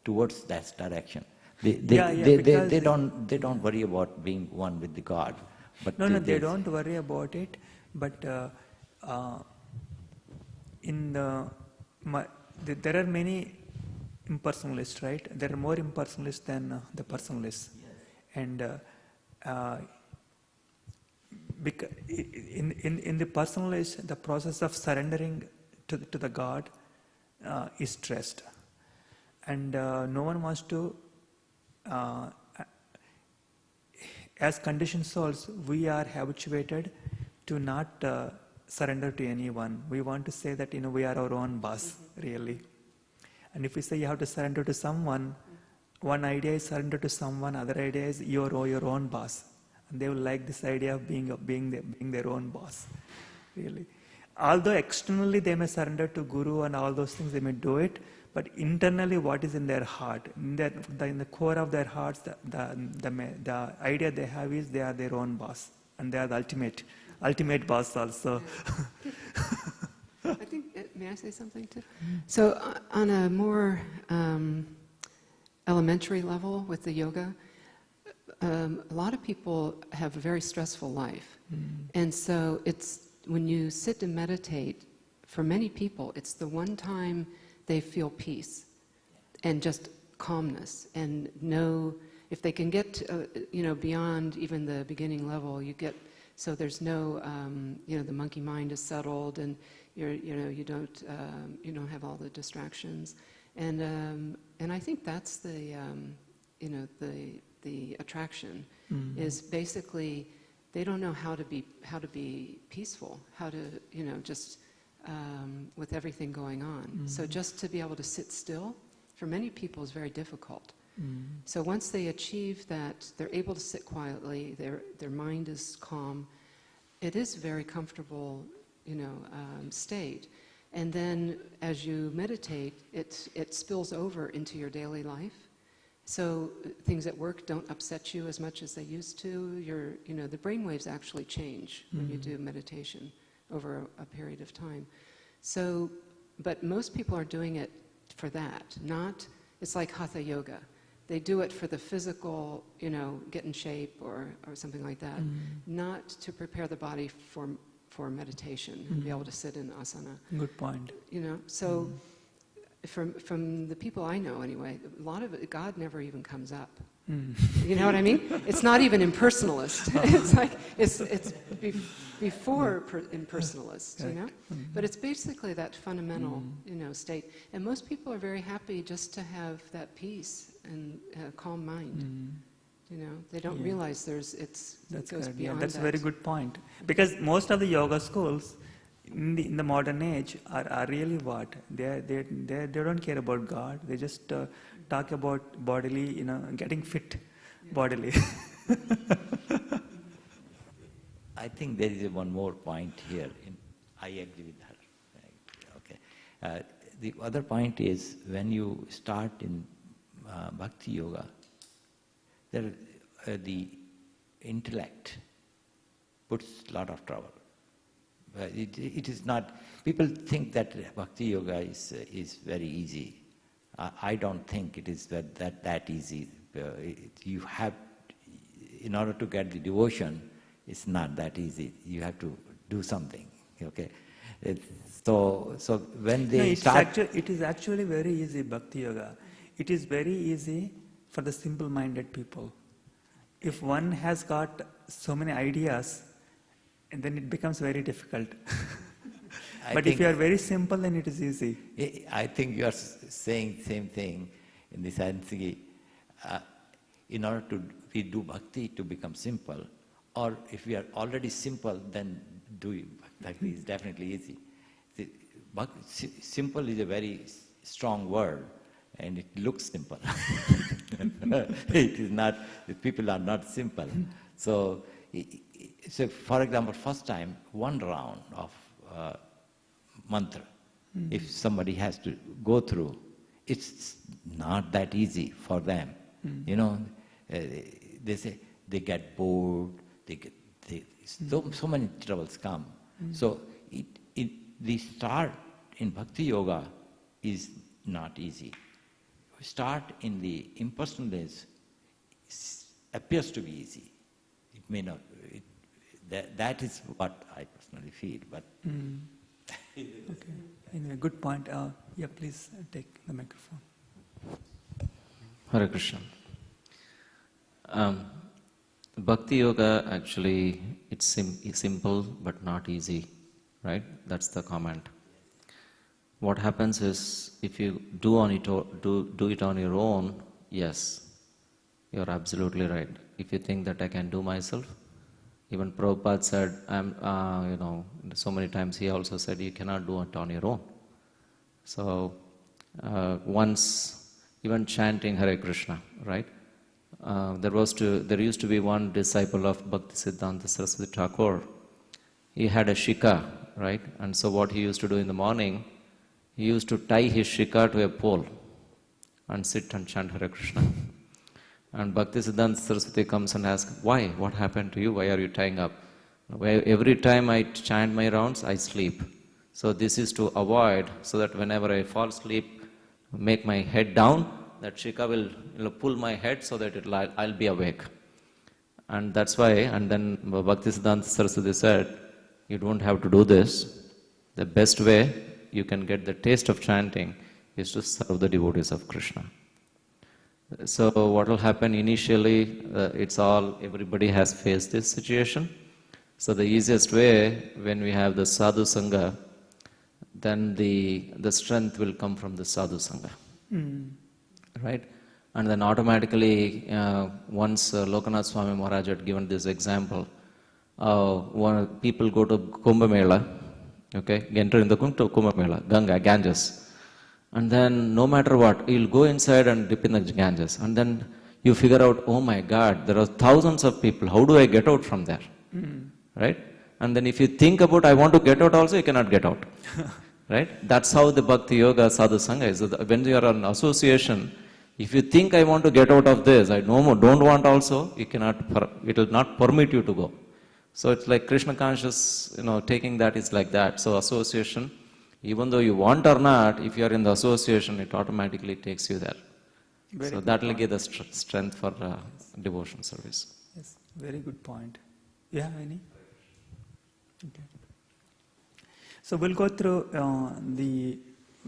towards that direction. They don't worry about being one with the God. But no, they don't worry about it. But there are many impersonalists, right? There are more impersonalists than the personalists, and in the personalist, the process of surrendering to the God is stressed, and no one wants to. As conditioned souls, we are habituated to not surrender to anyone. We want to say that we are our own boss, really. And if we say you have to surrender to someone, one idea is surrender to someone, other idea is your own boss. And they will like this idea of being their own boss, really. Although externally they may surrender to Guru and all those things, they may do it, but internally what is in their heart, in the core of their hearts, the idea they have is they are their own boss, and they are the ultimate boss also. I think, may I say something too? So on a more elementary level with the yoga, a lot of people have a very stressful life. And so it's, when you sit and meditate, for many people, it's the one time they feel peace and just calmness, and know if they can get beyond even the beginning level, so there's no the monkey mind is settled, and you don't have all the distractions, and I think that's the attraction is basically they don't know how to be peaceful, how to just with everything going on. So just to be able to sit still, for many people, is very difficult. So once they achieve that, they're able to sit quietly, their mind is calm, it is a very comfortable state. And then as you meditate, it spills over into your daily life. So things at work don't upset you as much as they used to. The brainwaves actually change when you do meditation over a period of time. So, but most people are doing it for that, it's like Hatha yoga. They do it for the physical, get in shape or something like that, not to prepare the body for meditation and be able to sit in asana. Good point. So from the people I know anyway, a lot of it, God never even comes up. You know what I mean? It's not even impersonalist. It's like it's before impersonalist, But it's basically that fundamental, state. And most people are very happy just to have that peace and a calm mind. They don't realize it goes beyond that's that. a very good point. Because most of the yoga schools in the modern age are really what? They don't care about God. They just talk about bodily, getting fit bodily. I think there is one more point here. I agree with her. Okay. The other point is when you start in Bhakti Yoga, the intellect puts a lot of trouble. It is not. People think that Bhakti Yoga is very easy. I don't think it is that easy. You have, in order to get the devotion, it's not that easy. You have to do something. Okay, so when they start, it is actually very easy. Bhakti Yoga. It is very easy for the simple-minded people. If one has got so many ideas, and then it becomes very difficult. But if you are very simple, then it is easy. I think you are saying the same thing in the sense that in order to do bhakti to become simple, or if we are already simple, then doing bhakti is definitely easy. Simple is a very strong word, and it looks simple. It is not, the people are not simple. So, for example, first time, one round of mantra, if somebody has to go through, it's not that easy for them. You know, they say they get bored, so many troubles come. So the start in Bhakti Yoga is not easy. We start in the impersonalist appears to be easy. It may not. That is what I personally feel. But Okay. Anyway, good point. Yeah, please take the microphone. Hare Krishna. Bhakti Yoga actually, it's simple but not easy, right? That's the comment. What happens is, if you do it on your own, yes, you're absolutely right. If you think that I can do myself, even Prabhupada said, so many times he also said, you cannot do it on your own. So, once, even chanting Hare Krishna, right? There used to be one disciple of Bhaktisiddhanta Saraswati Thakur. He had a shikha, right? And so what he used to do in the morning, he used to tie his shikha to a pole and sit and chant Hare Krishna. And Bhaktisiddhanta Saraswati comes and asks, why? What happened to you? Why are you tying up? Every time I chant my rounds, I sleep. So this is to avoid, so that whenever I fall asleep, make my head down, that shikha will pull my head so that I'll be awake. And that's why, and then Bhaktisiddhanta Saraswati said, you don't have to do this. The best way you can get the taste of chanting is to serve the devotees of Krishna. So what will happen initially, everybody has faced this situation. So the easiest way, when we have the sadhu sangha, then the strength will come from the sadhu sangha. Right? And then automatically, once Lokanath Swami Maharaj had given this example, when people go to Kumbh Mela, okay, enter in the Kumbh Mela, Ganges, and then no matter what, you'll go inside and dip in the Ganges, and then you figure out, oh my God, there are thousands of people, how do I get out from there? Right? And then if you think about, I want to get out also, you cannot get out. Right? That's how the Bhakti Yoga Sadhu Sangha is. When you are an association, if you think I want to get out of this, I don't want also, it will not permit you to go. So it's like Krishna conscious, taking that is like that. So association, even though you want or not, if you are in the association, it automatically takes you there. So that will give the strength for devotion service. Yes, very good point. Yeah, any? Okay. So we'll go through the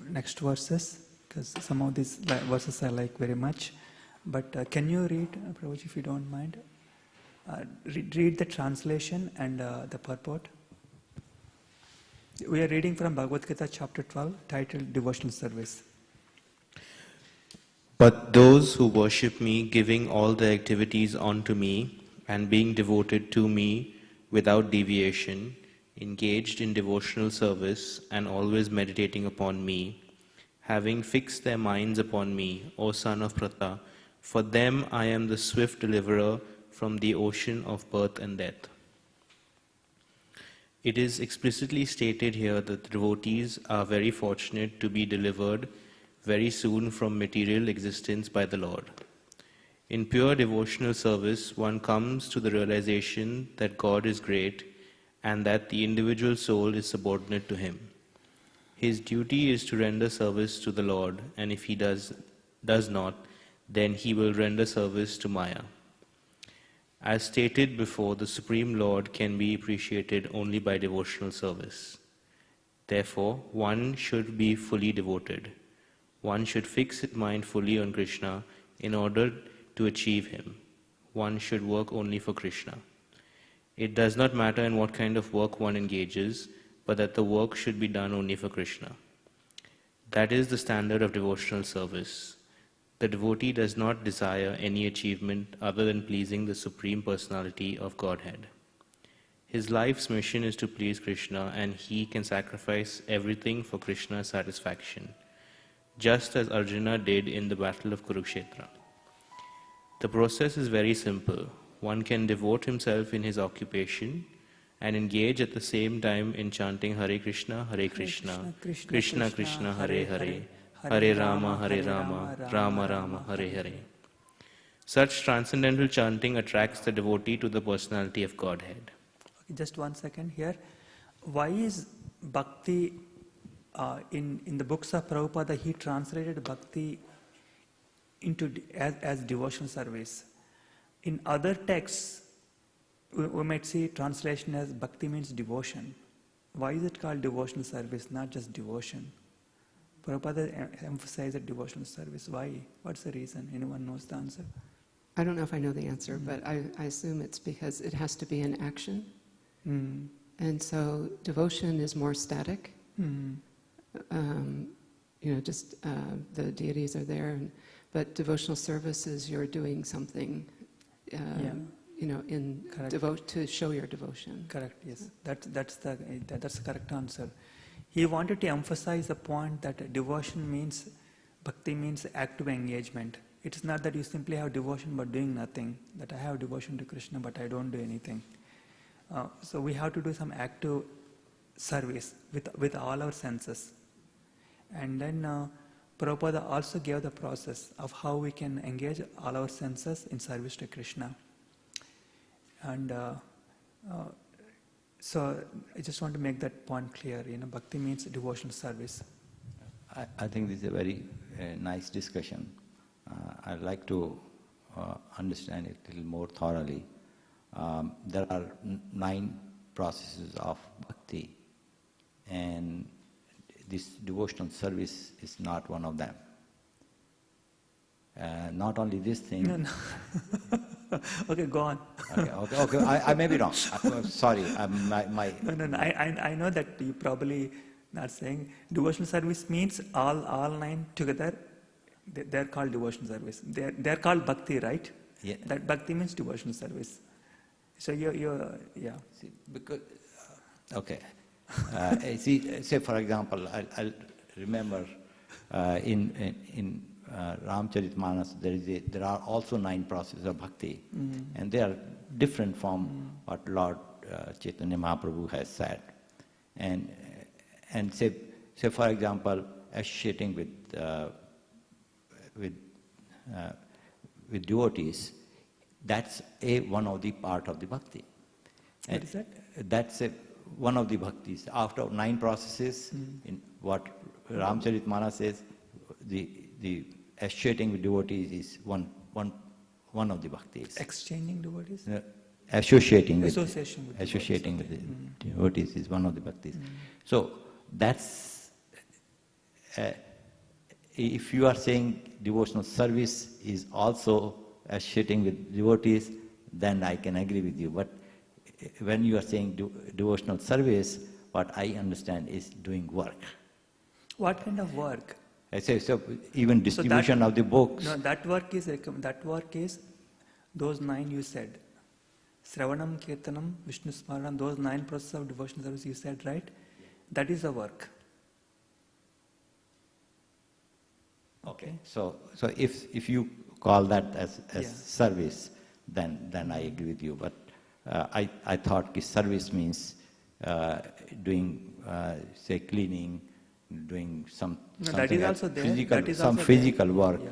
next verses, because some of these verses I like very much. But can you read, Prabhuji, if you don't mind? Read the translation and the purport. We are reading from Bhagavad Gita chapter 12, titled Devotional Service. But those who worship me, giving all their activities unto me, and being devoted to me without deviation, engaged in devotional service, and always meditating upon me, having fixed their minds upon me, O son of Pratha, for them I am the swift deliverer from the ocean of birth and death. It is explicitly stated here that the devotees are very fortunate to be delivered very soon from material existence by the Lord. In pure devotional service, one comes to the realization that God is great and that the individual soul is subordinate to Him. His duty is to render service to the Lord, and if he does not, then he will render service to Maya. As stated before, the Supreme Lord can be appreciated only by devotional service. Therefore, one should be fully devoted. One should fix his mind fully on Krishna in order to achieve Him. One should work only for Krishna. It does not matter in what kind of work one engages, but that the work should be done only for Krishna. That is the standard of devotional service. The devotee does not desire any achievement other than pleasing the Supreme Personality of Godhead. His life's mission is to please Krishna, and he can sacrifice everything for Krishna's satisfaction, just as Arjuna did in the battle of Kurukshetra. The process is very simple. One can devote himself in his occupation and engage at the same time in chanting Hare Krishna, Krishna, Krishna, Hare Hare, Hare Rama, Rama Rama, Hare Hare. Such transcendental chanting attracts the devotee to the personality of Godhead. Okay, just 1 second here. Why is bhakti, in the books of Prabhupada, he translated bhakti into as devotional service. In other texts, we might see translation as bhakti means devotion. Why is it called devotional service, not just devotion? Prabhupada emphasized devotional service. Why? What's the reason? Anyone knows the answer? I don't know if I know the answer, but I assume it's because it has to be an action. And so devotion is more static. Just the deities are there, but devotional service is you're doing something, to show your devotion. Correct. Yes, that's the correct answer. He wanted to emphasize the point that devotion means, bhakti means active engagement. It's not that you simply have devotion but doing nothing. That I have devotion to Krishna but I don't do anything. So we have to do some active service with all our senses. And then Prabhupada also gave the process of how we can engage all our senses in service to Krishna. And so I just want to make that point clear. Bhakti means devotional service. I think this is a very nice discussion. I'd like to understand it a little more thoroughly. There are 9 processes of bhakti, and this devotional service is not one of them. Not only this thing. No. Okay, go on. Okay. I may be wrong. Sorry. No. I know that you probably not saying devotional service means all 9 together. They're called devotional service. They're called bhakti, right? Yeah. That bhakti means devotional service. So you're yeah. See, because okay. Say for example, I'll remember in Ramcharitmanas there are also 9 processes of bhakti, and they are different from what Lord Chaitanya Mahaprabhu has said, and say for example, associating with devotees, that's one of the part of the bhakti. What is that? That's one of the bhaktis. After 9 processes, in what Ramcharitmanas says, the associating with devotees is one of the bhaktis. Exchanging devotees? Associating with Association with the devotees is one of the bhaktis. So that's if you are saying devotional service is also associating with devotees, then I can agree with you. But when you are saying devotional service, what I understand is doing work. What kind of work? I say so. Even distribution of the books. No, that work is those 9 you said. Sravanam, Kirtanam, Vishnu Smaranam, those 9 processes of devotional service you said, right? That is the work. Okay. So if you call that as service, then I agree with you. But I thought service means doing say cleaning, doing some that is also there. Physical work. Yeah.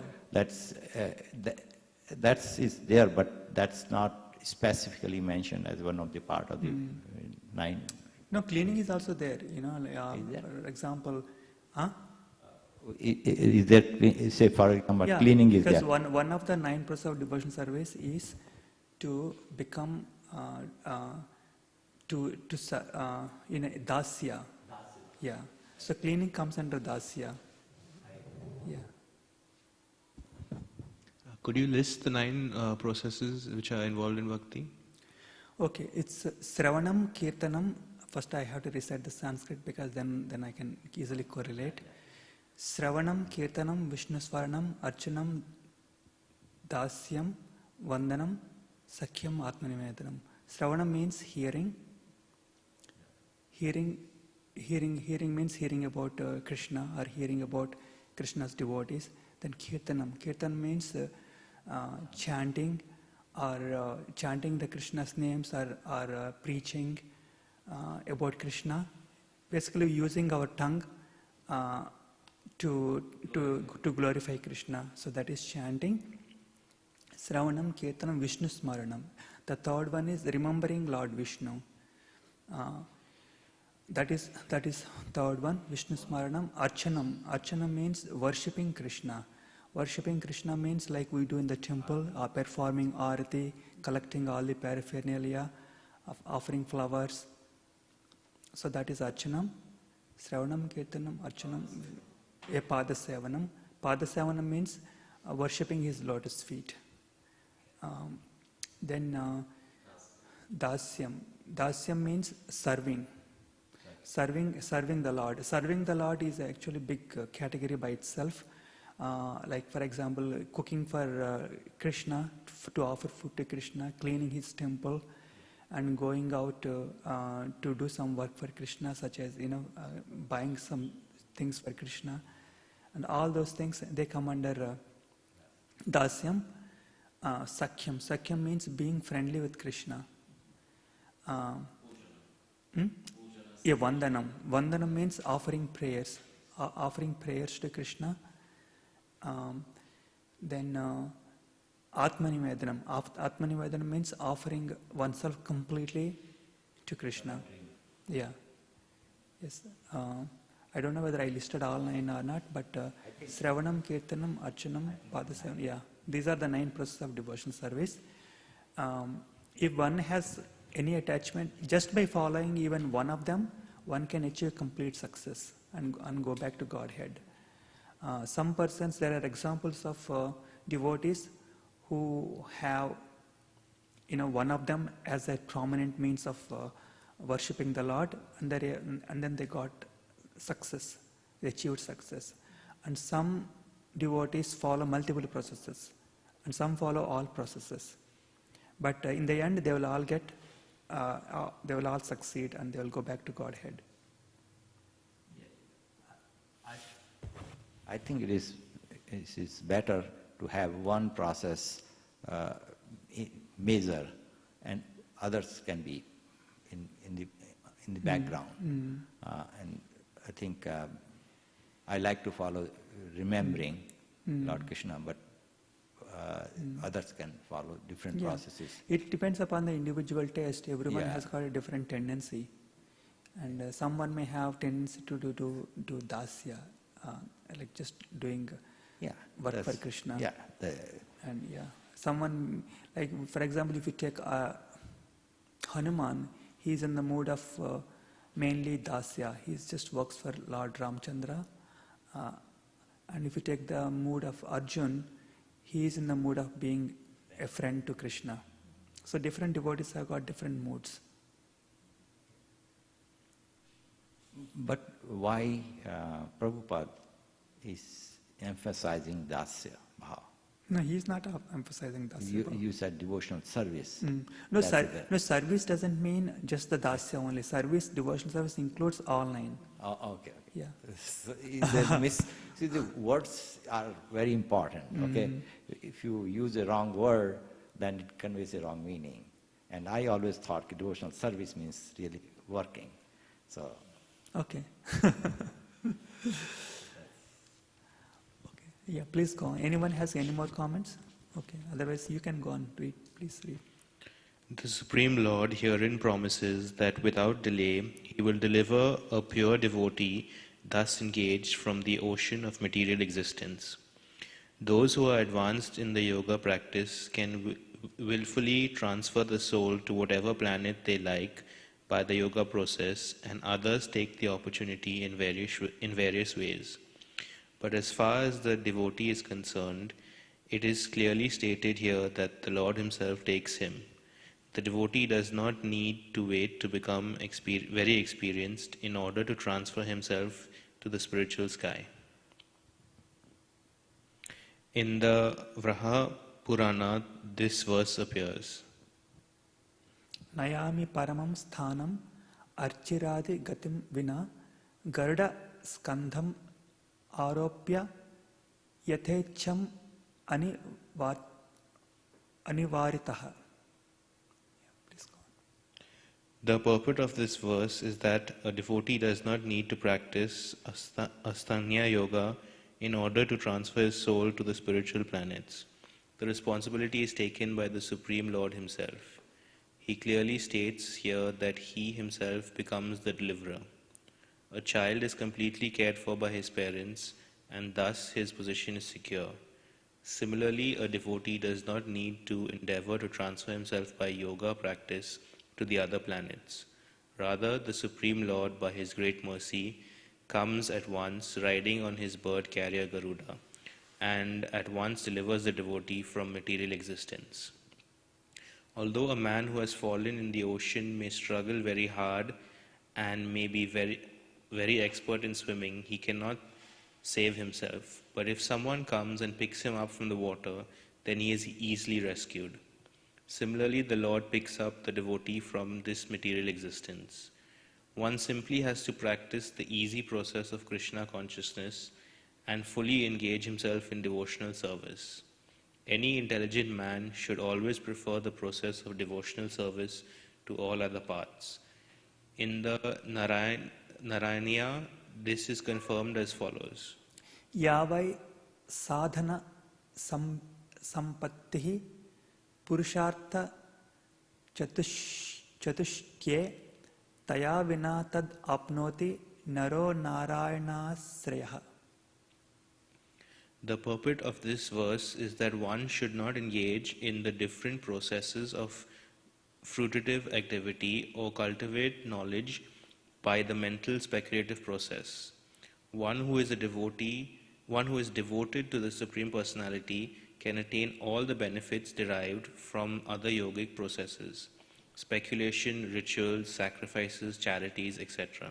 That's is there, but that's not specifically mentioned as one of the part of the 9. No, cleaning is also there. For example, Is there, say for example, cleaning is there? Because one of the 9 processes of devotional service is to become dasya. Yeah. So cleaning comes under dasya. Yeah. Could you list the 9 processes which are involved in bhakti? Okay, it's Sravanam, Kirtanam. First I have to recite the Sanskrit because then I can easily correlate. Sravanam, Kirtanam, Vishnu Swaranam, Archanam, Dasyam, Vandanam, Sakhyam, Atmanivedanam. Sravanam means hearing, hearing means hearing about Krishna or hearing about Krishna's devotees. Then kirtanam means chanting or chanting the Krishna's names or preaching about Krishna. Basically using our tongue to glorify Krishna. So that is chanting. Sravanam, Kirtanam, Vishnu Smaranam. The third one is remembering Lord Vishnu. That is third one, Vishnu Smaranam. Archanam. Archanam means worshipping Krishna. Worshipping Krishna means like we do in the temple, performing arati, collecting all the paraphernalia, offering flowers. So that is Archanam. Sravanam, Kirtanam, Archanam, Padasevanam. Padasevanam means worshipping his lotus feet. Then Dasyam. Dasyam means serving. Serving the Lord. Serving the Lord is actually a big category by itself. Like for example, cooking for Krishna, to offer food to Krishna, cleaning his temple, and going out to do some work for Krishna, such as buying some things for Krishna, and all those things they come under Dasyam. Sakyam means being friendly with Krishna. Yeah, Vandanam. Vandanam means offering prayers. Offering prayers to Krishna. Then Atmanivedanam. Atmanivedanam means offering oneself completely to Krishna. Yeah. Yes. I don't know whether I listed all 9 or not, but Sravanam, Kirtanam, Archanam, Padasevanam. Yeah. These are the 9 processes of devotional service. If one has any attachment, just by following even one of them, one can achieve complete success and go back to Godhead. Some persons, there are examples of devotees who have, one of them as a prominent means of worshipping the Lord, and then they got success, they achieved success. And some devotees follow multiple processes, and some follow all processes. But in the end, they will all they will all succeed, and they will go back to Godhead. I think it is better to have one process major, and others can be in the background. And I think I like to follow remembering Lord Krishna, but others can follow different processes. It depends upon the individual taste. Everyone has got a different tendency, and someone may have tendency to do dasya, like just doing work for Krishna. And someone, like for example, if you take Hanuman, he is in the mood of mainly dasya. He just works for Lord Ramchandra. And if you take the mood of Arjun, he is in the mood of being a friend to Krishna. So different devotees have got different moods. But why Prabhupada is emphasizing dasya bhava? No, he is not emphasizing dasya. You said devotional service. No, service doesn't mean just the dasya only. Devotional service includes all 9. Oh, okay. Yeah. So, see, the words are very important, okay? If you use a wrong word, then it conveys a wrong meaning. And I always thought devotional service means really working. So. Okay. Yeah, please go on. Anyone has any more comments? Okay, otherwise you can go on. Read, please read. The Supreme Lord herein promises that without delay he will deliver a pure devotee thus engaged from the ocean of material existence. Those who are advanced in the yoga practice can willfully transfer the soul to whatever planet they like by the yoga process, and others take the opportunity in various ways. But as far as the devotee is concerned, it is clearly stated here that the Lord himself takes him. The devotee does not need to wait to become very experienced in order to transfer himself to the spiritual sky. In the Vraha Purana, this verse appears. Nayami paramam sthanam अर्चिरादि गतिं विना गरुड स्कंधम आरोप्य यथेच्छम अनिवारितः. The purport of this verse is that a devotee does not need to practice Asthanya Yoga in order to transfer his soul to the spiritual planets. The responsibility is taken by the Supreme Lord Himself. He clearly states here that He Himself becomes the deliverer. A child is completely cared for by his parents, and thus his position is secure. Similarly, a devotee does not need to endeavor to transfer himself by yoga practice to the other planets. Rather, the Supreme Lord, by His great mercy, comes at once riding on His bird carrier Garuda, and at once delivers the devotee from material existence. Although a man who has fallen in the ocean may struggle very hard and may be very expert in swimming, he cannot save himself. But if someone comes and picks him up from the water, then he is easily rescued. Similarly, the Lord picks up the devotee from this material existence. One simply has to practice the easy process of Krishna consciousness and fully engage himself in devotional service. Any intelligent man should always prefer the process of devotional service to all other paths. In the Narayaniya, this is confirmed as follows. Yavai sadhana sampattihi पुरुषार्थ चतुष्टये तया विना तद आपनोति नरो नारायणाश्रयः. The purport of this verse is that one should not engage in the different processes of fruitative activity or cultivate knowledge by the mental speculative process. One who is devoted to the Supreme Personality can attain all the benefits derived from other yogic processes, speculation, rituals, sacrifices, charities, etc.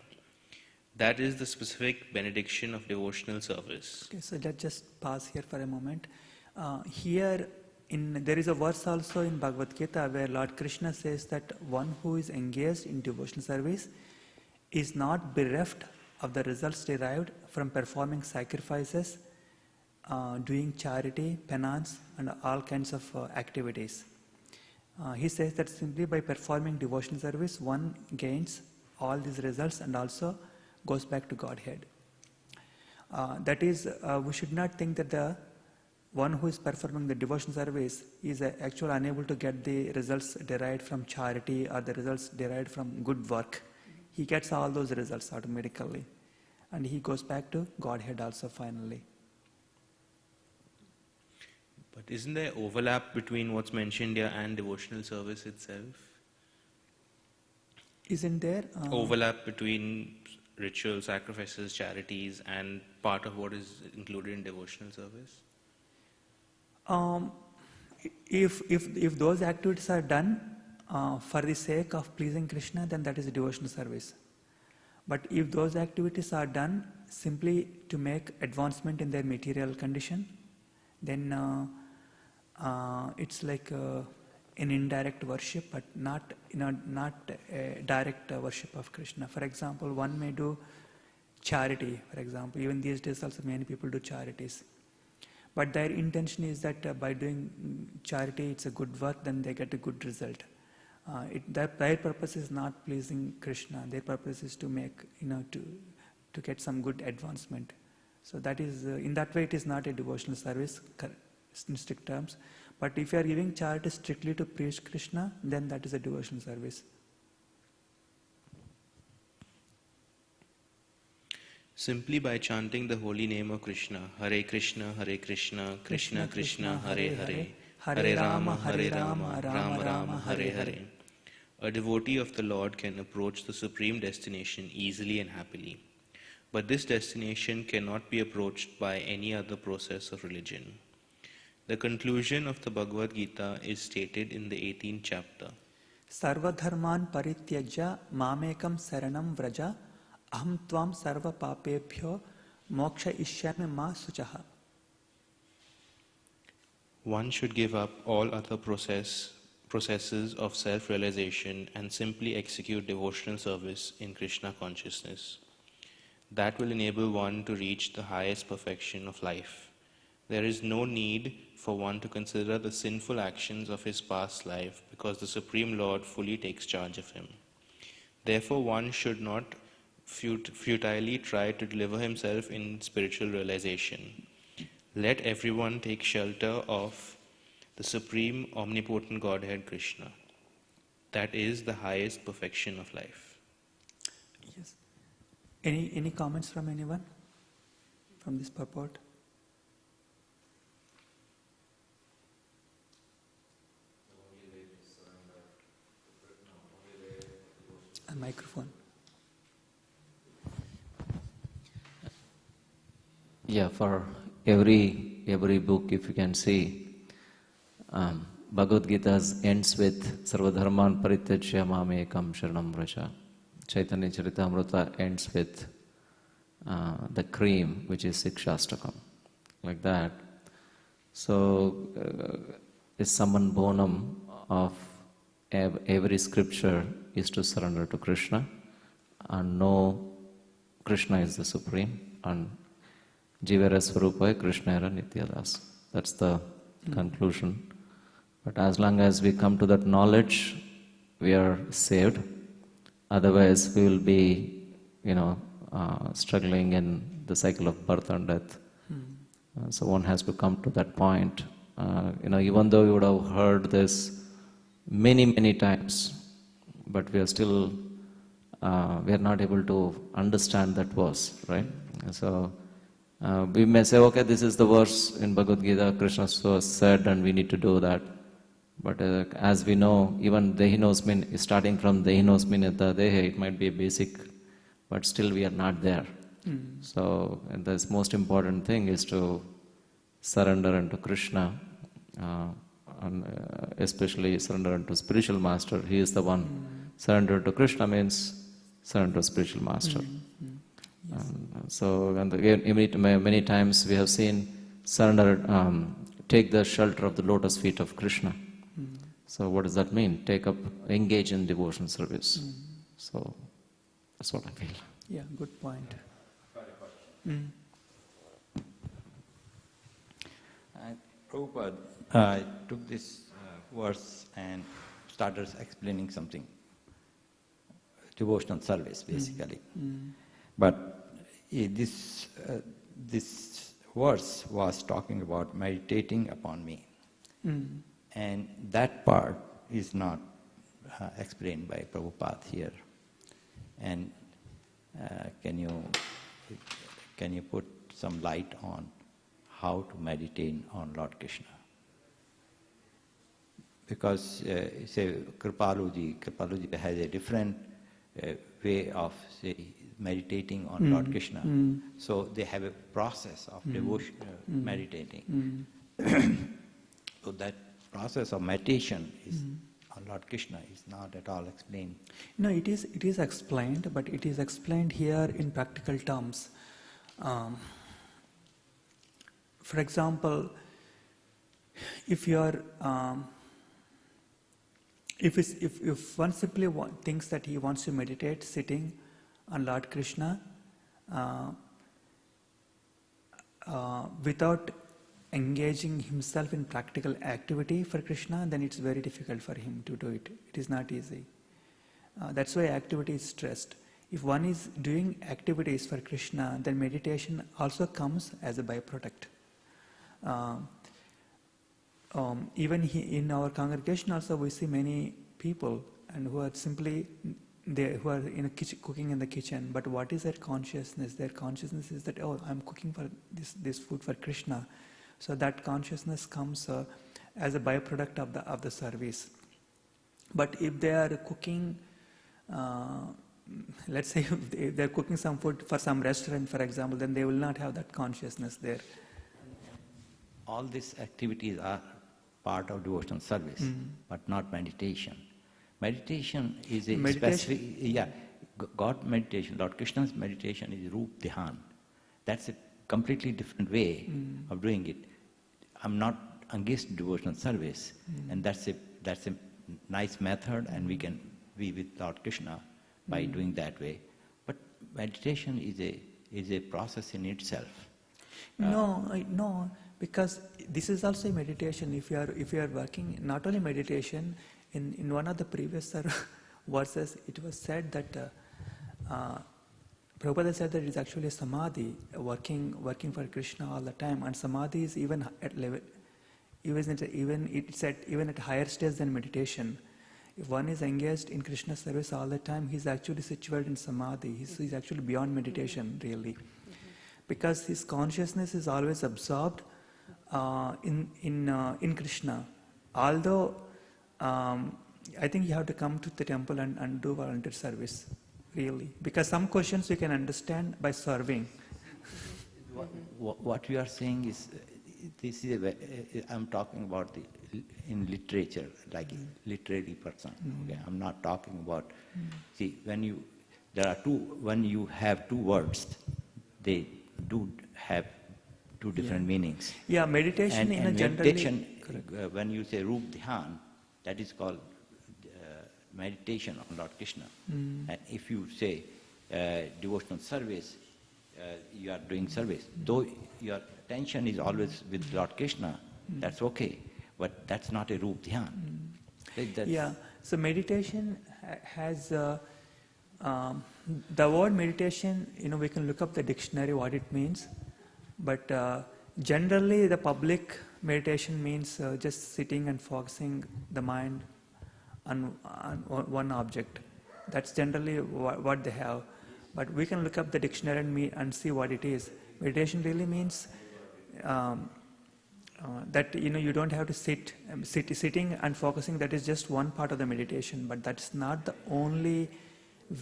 That is the specific benediction of devotional service. Okay, so let's just pause here for a moment. There is a verse also in Bhagavad Gita where Lord Krishna says that one who is engaged in devotional service is not bereft of the results derived from performing sacrifices, doing charity, penance, and all kinds of activities. He says that simply by performing devotional service, one gains all these results and also goes back to Godhead. That is, we should not think that the one who is performing the devotional service is actually unable to get the results derived from charity or the results derived from good work. He gets all those results automatically, and he goes back to Godhead also finally. But isn't there overlap between what's mentioned here and devotional service itself? Isn't there? Overlap between ritual sacrifices, charities, and part of what is included in devotional service? If those activities are done for the sake of pleasing Krishna, then that is a devotional service. But if those activities are done simply to make advancement in their material condition, then it's like an indirect worship, but not a direct worship of Krishna. For example, one may do charity. For example, even these days also many people do charities, but their intention is that by doing charity, it's a good work, then they get a good result. Their purpose is not pleasing Krishna. Their purpose is to make to get some good advancement. So that is in that way it is not a devotional service in strict terms. But if you are giving charity strictly to preach Krishna, then that is a devotional service. Simply by chanting the holy name of Krishna, Hare Krishna, Krishna Krishna, Hare Hare, Hare Rama, Rama Rama, Hare Hare, a devotee of the Lord can approach the supreme destination easily and happily. But this destination cannot be approached by any other process of religion. The conclusion of the Bhagavad Gita is stated in the 18th chapter. Sarva dharman parityajya mamekam saranam vraja aham tvam sarva papebhyo moksha ishyami ma suchaha. One should give up all other process processes of self-realization and simply execute devotional service in Krishna consciousness. That will enable one to reach the highest perfection of life. There is no need for one to consider the sinful actions of his past life because the Supreme Lord fully takes charge of him. Therefore, one should not futilely try to deliver himself in spiritual realization. Let everyone take shelter of the Supreme Omnipotent Godhead Krishna. That is the highest perfection of life. Yes. Any comments from anyone from this purport? A microphone. Yeah, for every book, if you can see, Bhagavad Gita ends with Sarvadharman Parityajya Mamekam Sharanam Vraja. Chaitanya Charitamrita ends with the cream, which is Sikshastakam, like that. So, the summum bonum of every scripture is to surrender to Krishna and know Krishna is the Supreme and Jivara Swarupaya Krishnara Nityadas. That's the conclusion. But as long as we come to that knowledge, we are saved. Otherwise, we will be, struggling in the cycle of birth and death. So one has to come to that point. Even though you would have heard this many times, but we are still, we are not able to understand that verse, right? So we may say, okay, this is the verse in Bhagavad Gita, Krishna said, and we need to do that. But as we know, even Dehinosmin, starting from Dehinosminata Dehe, it might be a basic, but still we are not there. So the most important thing is to surrender unto Krishna, and especially surrender unto spiritual master. He is the one. Surrender to Krishna means surrender to spiritual master. Yes. So many times we have seen surrender, take the shelter of the lotus feet of Krishna. So what does that mean? Engage in devotional service. So that's what I feel. Yeah, good point. Prabhupada, I took this verse and started explaining something. Devotional service, basically. But this verse was talking about meditating upon me. And that part is not explained by Prabhupada here. And can you put some light on how to meditate on Lord Krishna? Because say Kripaluji has a different way of meditating on Lord Krishna. So they have a process of devotion, meditating. So that process of meditation is on Lord Krishna is not at all explained. No, it is explained, but it is explained here in practical terms. For example, if you are, if one simply thinks that he wants to meditate sitting on Lord Krishna without engaging himself in practical activity for Krishna, then it's very difficult for him to do it. It is not easy. That's why activity is stressed. If one is doing activities for Krishna, then meditation also comes as a byproduct. Even in our congregation also we see many people and who are simply who are in a kitchen, cooking in the kitchen, but what is their consciousness? Their consciousness is that, oh, I'm cooking for this food for Krishna. So that consciousness comes as a byproduct of the service. But if they are cooking, let's say if they're cooking some food for some restaurant, for example, then they will not have that consciousness there. All these activities are part of devotional service, but not meditation. Meditation is a specific, God meditation, Lord Krishna's meditation is Roop Dhyan. That's a completely different way of doing it. I'm not against devotional service, and that's a nice method, and we can be with Lord Krishna by doing that way. But meditation is a process in itself. No, because this is also a meditation. If you are working, not only meditation, in one of the previous verses, it was said that Prabhupada said that it is actually a samadhi, working for Krishna all the time, and samadhi is even at level, even at higher stage than meditation. If one is engaged in Krishna service all the time, he is actually situated in samadhi. He's actually beyond meditation, really, because his consciousness is always absorbed in Krishna. Although I think you have to come to the temple and do volunteer service, really, because some questions you can understand by serving. What you are saying is, this is I'm talking about in literature, like a literary person. Okay, I'm not talking about. See, when you have two words, they do have two different meanings. Yeah, meditation And in a generally. meditation, when you say Rup Dhyan, that is called meditation on Lord Krishna. And if you say devotional service, you are doing service. Though your attention is always with Lord Krishna, that's okay, but that's not a Rup Dhyan. Yeah, so meditation has the word meditation, we can look up the dictionary what it means, but generally the public meditation means just sitting and focusing the mind on one object. That's generally what they have. But we can look up the dictionary and see what it is. Meditation really means that you don't have to sitting and focusing. That is just one part of the meditation, but that's not the only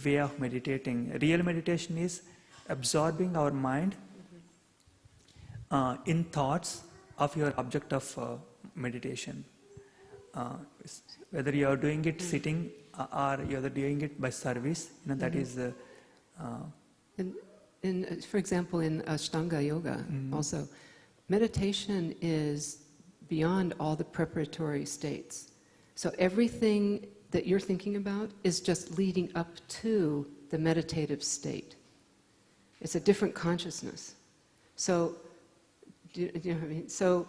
way of meditating. Real meditation is absorbing our mind in thoughts of your object of meditation. Whether you are doing it sitting or you are doing it by service, that is. For example, in Ashtanga Yoga, also, meditation is beyond all the preparatory states. So everything that you're thinking about is just leading up to the meditative state. It's a different consciousness. So, do you know what I mean? So,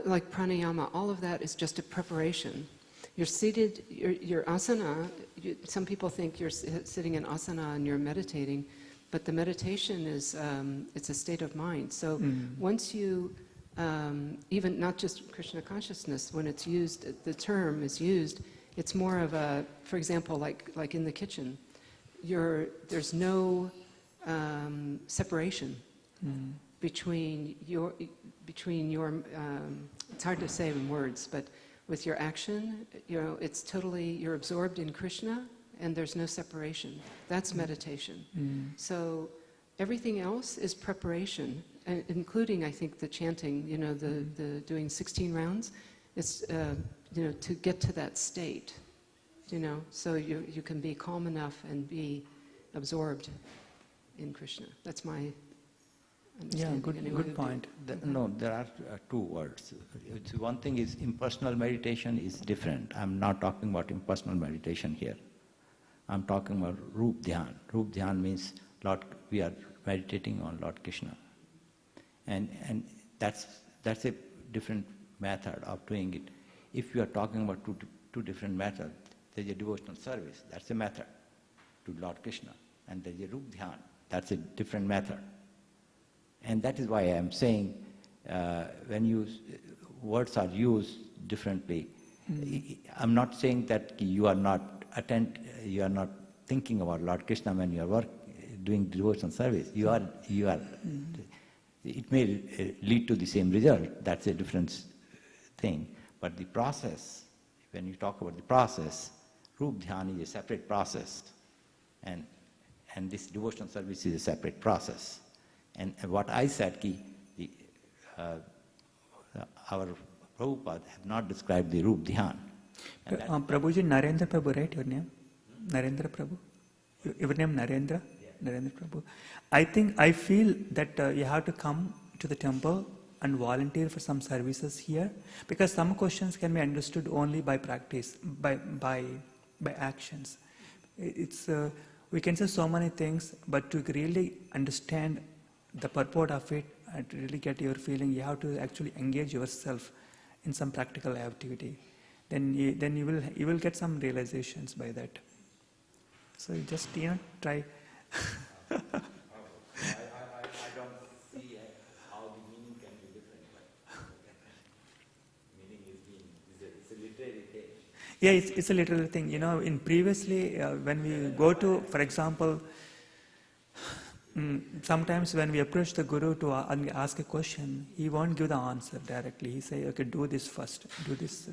like pranayama, all of that is just a preparation. You're seated, your asana, some people think you're sitting in asana and you're meditating, but the meditation is, it's a state of mind. So once you, even not just Krishna consciousness, when it's used, the term is used, it's more of a, for example, like in the kitchen, there's no separation between your, it's hard to say in words, but with your action, it's totally, you're absorbed in Krishna, and there's no separation. That's meditation. So everything else is preparation, including, I think, the chanting, the doing 16 rounds. It's, to get to that state, so you can be calm enough and be absorbed in Krishna. That's my understanding. Yeah, good point. No, there are two words. One thing is impersonal meditation is different. I'm not talking about impersonal meditation here. I'm talking about Rup Dhyan. Rup Dhyan means we are meditating on Lord Krishna. And that's a different method of doing it. If you are talking about two different methods, there's a devotional service, that's a method to Lord Krishna. And there's a Rup Dhyan, that's a different method. And that is why I am saying when words are used differently, I'm not saying that you are not thinking about Lord Krishna when you are doing devotional service. You are. It may lead to the same result. That's a different thing. But the process, when you talk about the process, Rup Dhyan is a separate process, and this devotional service is a separate process. And what I said, our Prabhupada have not described the Rup Dhyan. Prabhuji, Narendra Prabhu, right, your name? Narendra Prabhu? Your name Narendra? Yeah. Narendra Prabhu. I feel that you have to come to the temple and volunteer for some services here? Because some questions can be understood only by practice, by actions. It's we can say so many things, but to really understand the purport of it and to really get your feeling, you have to actually engage yourself in some practical activity. Then you will get some realizations by that. So you just try. I don't see how the meaning can be different, but meaning is a literary thing. Yeah, it's a literal thing. In previously, when we go to, for example, sometimes when we approach the Guru to ask a question, he won't give the answer directly. He say, okay, do this first, do this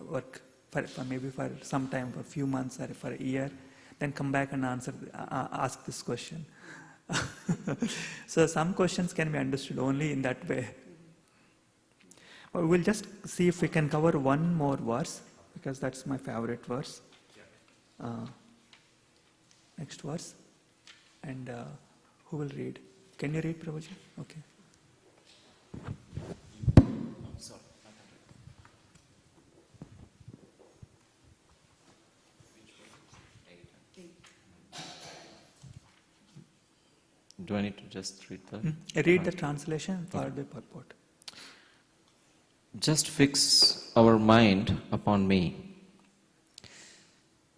work for maybe for some time, for a few months or for a year, then come back and ask this question. So some questions can be understood only in that way. But we'll just see if we can cover one more verse, because that's my favorite verse. Next verse. And who will read? Can you read, Prabhuji? Okay. Sorry. Do I need to just read the? Read the translation followed by purport. Just fix our mind upon me,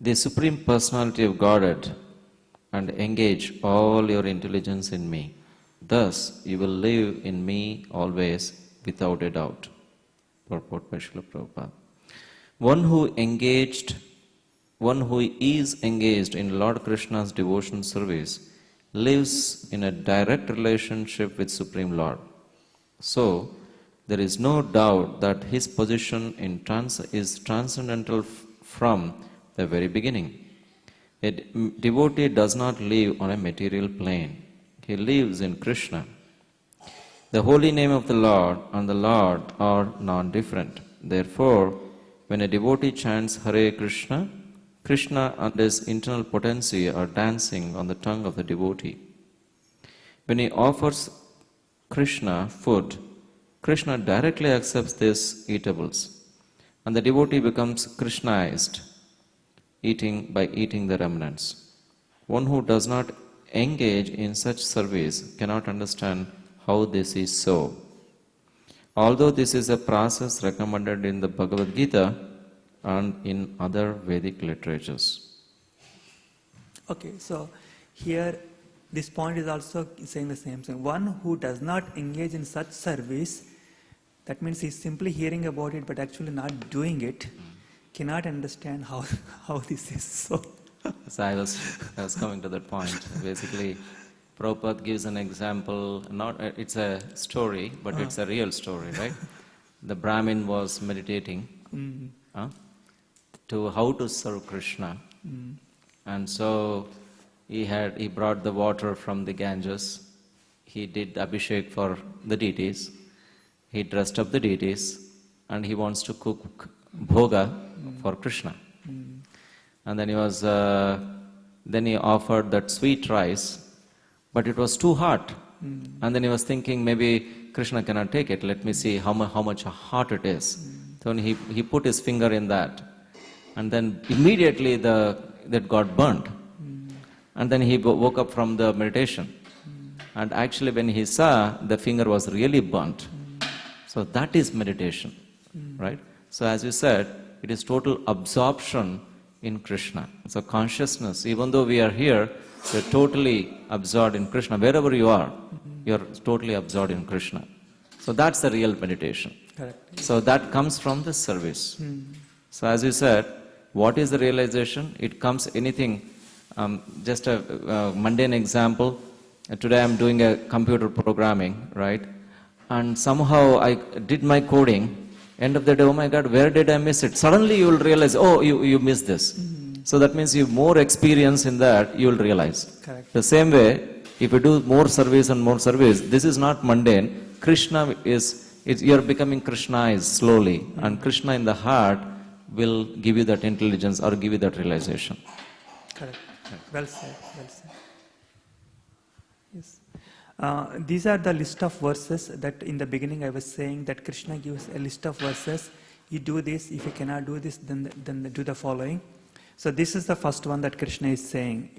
the Supreme Personality of Godhead, and engage all your intelligence in me. Thus you will live in me always without a doubt. Purport by Srila Prabhupada. One who is engaged in Lord Krishna's devotion service lives in a direct relationship with Supreme Lord. So, there is no doubt that his position is transcendental from the very beginning. A devotee does not live on a material plane. He lives in Krishna. The holy name of the Lord and the Lord are non-different. Therefore, when a devotee chants Hare Krishna, Krishna and his internal potency are dancing on the tongue of the devotee. When he offers Krishna food, Krishna directly accepts these eatables, and the devotee becomes Krishnaized by eating the remnants. One who does not engage in such service cannot understand how this is so. Although this is a process recommended in the Bhagavad Gita and in other Vedic literatures. Okay, so here this point is also saying the same thing. One who does not engage in such service, that means he's simply hearing about it but actually not doing it, cannot understand how this is so. So I was coming to that point. Basically, Prabhupada gives an example, it's a story, but it's a real story, right? The Brahmin was meditating to how to serve Krishna. And so he brought the water from the Ganges. He did Abhishek for the deities. He dressed up the deities, and he wants to cook bhoga for Krishna. And then he offered that sweet rice, but it was too hot. And then he was thinking, maybe Krishna cannot take it. Let me see how much hot it is. So he put his finger in that, and then immediately that got burnt. And then he woke up from the meditation. And actually when he saw, the finger was really burnt. So that is meditation, right? So as you said, it is total absorption in Krishna. So consciousness, even though we are here, we are totally absorbed in Krishna. Wherever you are, you are totally absorbed in Krishna. So that's the real meditation. Correct. So that comes from the service. So as you said, what is the realization? It comes anything, just a mundane example. Today I'm doing a computer programming, right? And somehow I did my coding. End of the day, oh my God, where did I miss it? Suddenly you will realize, oh, you missed this. So that means you have more experience in that, you will realize. Correct. The same way, if you do more service and more service, this is not mundane. Krishna you are becoming Krishnaized slowly. And Krishna in the heart will give you that intelligence or give you that realization. Correct. Well said. Well said. Yes. These are the list of verses that in the beginning I was saying that Krishna gives a list of verses. You do this, if you cannot do this, then do the following. So this is the first one that Krishna is saying.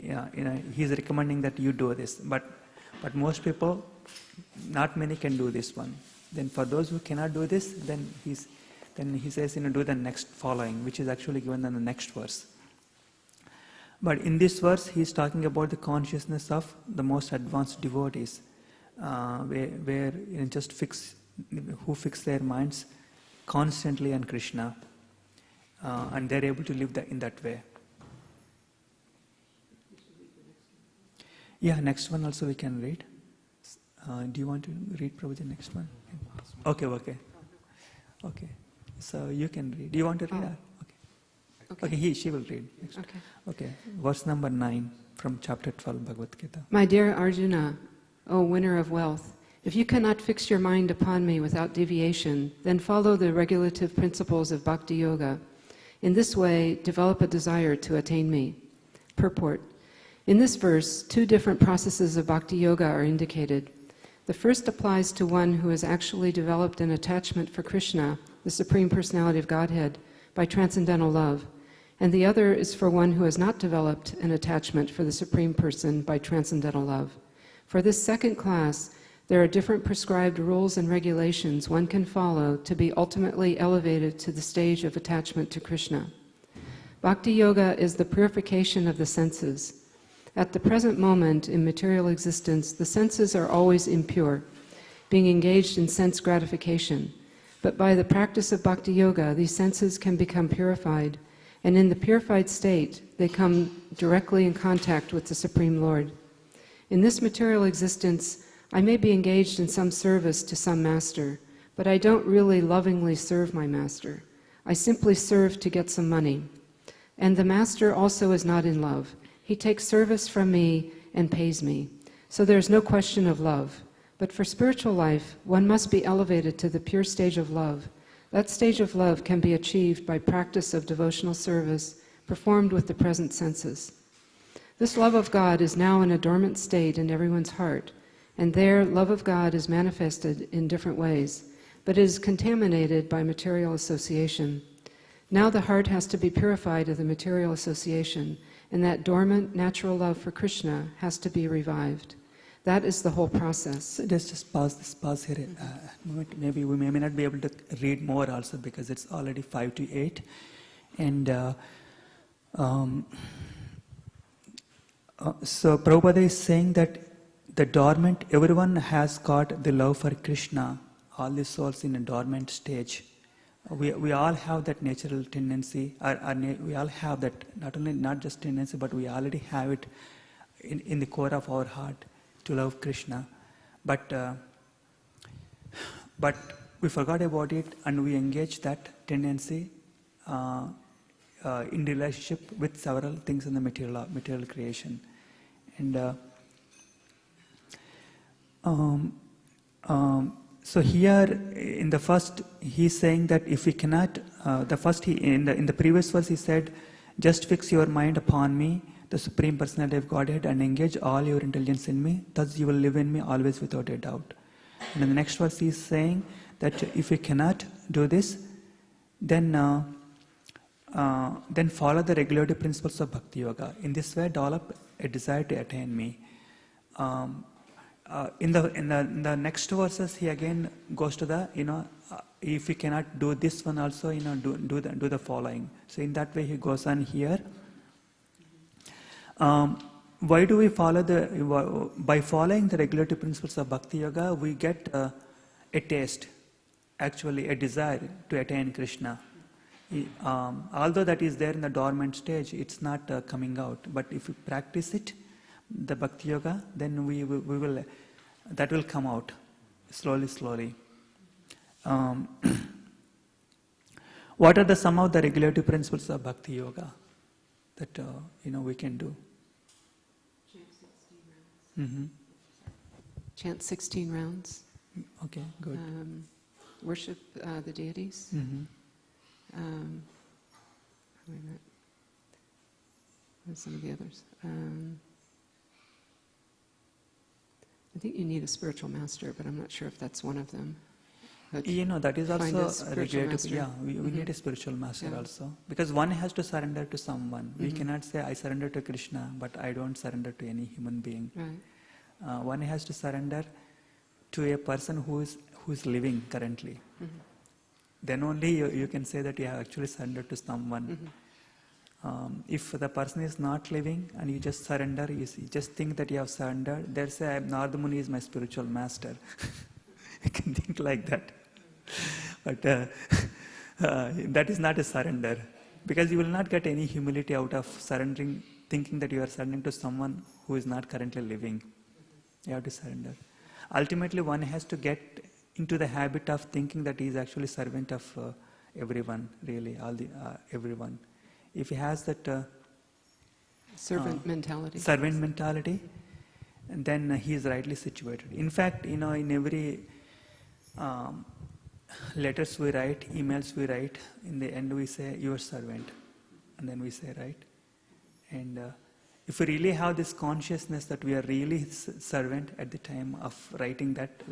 He's recommending that you do this. But most people, not many can do this one. Then for those who cannot do this, then he says, do the next following, which is actually given in the next verse. But in this verse, he is talking about the consciousness of the most advanced devotees, where just fix their minds constantly on Krishna, and they're able to live in that way. Yeah, next one also we can read. Do you want to read, Prabhu, the next one? Okay. So you can read. Do you want to read? Okay, she will read. Next. Okay. Verse number 9 from chapter 12, Bhagavad Gita. My dear Arjuna, O winner of wealth, if you cannot fix your mind upon me without deviation, then follow the regulative principles of Bhakti Yoga. In this way, develop a desire to attain me. Purport. In this verse, 2 different processes of Bhakti Yoga are indicated. The first applies to one who has actually developed an attachment for Krishna, the Supreme Personality of Godhead, by transcendental love, and the other is for one who has not developed an attachment for the Supreme Person by transcendental love. For this second class, there are different prescribed rules and regulations one can follow to be ultimately elevated to the stage of attachment to Krishna. Bhakti Yoga is the purification of the senses. At the present moment in material existence, the senses are always impure, being engaged in sense gratification. But by the practice of Bhakti Yoga, these senses can become purified, and in the purified state, they come directly in contact with the Supreme Lord. In this material existence, I may be engaged in some service to some master, but I don't really lovingly serve my master. I simply serve to get some money. And the master also is not in love. He takes service from me and pays me. So there's no question of love. But for spiritual life, one must be elevated to the pure stage of love. That stage of love can be achieved by practice of devotional service performed with the present senses. This love of God is now in a dormant state in everyone's heart, and there love of God is manifested in different ways, but it is contaminated by material association. Now the heart has to be purified of the material association, and that dormant natural love for Krishna has to be revived. That is the whole process. So just pause here. Maybe we may not be able to read more also because it's already 5 to 8. And so Prabhupada is saying that the dormant, everyone has got the love for Krishna, all the souls in a dormant stage. We all have that natural tendency, we all have that, not just tendency, but we already have it in the core of our heart to love Krishna. But we forgot about it and we engage that tendency in relationship with several things in the material creation. And so here in the first, he's saying that if we cannot, in the previous verse he said, just fix your mind upon me, the Supreme Personality of Godhead, and engage all your intelligence in me, thus you will live in me always without a doubt. And in the next verse he is saying that if we cannot do this, then follow the regulative principles of Bhakti Yoga. In this way, develop a desire to attain me. In the next verses, he again goes to the if we cannot do this one also, do the following. So in that way, he goes on here. Why do we follow by following the regulative principles of Bhakti Yoga, we get a taste, actually a desire to attain Krishna. Although that is there in the dormant stage, it's not coming out. But if we practice it, the Bhakti Yoga, then we will that will come out slowly. What are some of the regulative principles of Bhakti Yoga that we can do? Chant 16 rounds. Okay, good. Worship the deities. Wait a minute. What are some of the others? I think you need a spiritual master, but I'm not sure if that's one of them. But That is find a also spiritual related. master. Yeah, we need a spiritual master Yeah. also, because one has to surrender to someone. We cannot say I surrender to Krishna, but I don't surrender to any human being. Right. One has to surrender to a person who is living currently. Then only you can say that you have actually surrendered to someone. If the person is not living and you just surrender, you just think that you have surrendered, they'll say, Narada Muni is my spiritual master. You can think like that. But that is not a surrender, because you will not get any humility out of surrendering, thinking that you are surrendering to someone who is not currently living. You have to surrender. Ultimately, one has to get into the habit of thinking that he is actually servant of everyone, really, everyone. If he has that Servant mentality. servant mentality, and then he is rightly situated. In fact, in every letters we write, emails we write, in the end we say, your servant, and then we say, right? And if we really have this consciousness that we are really servant at the time of writing that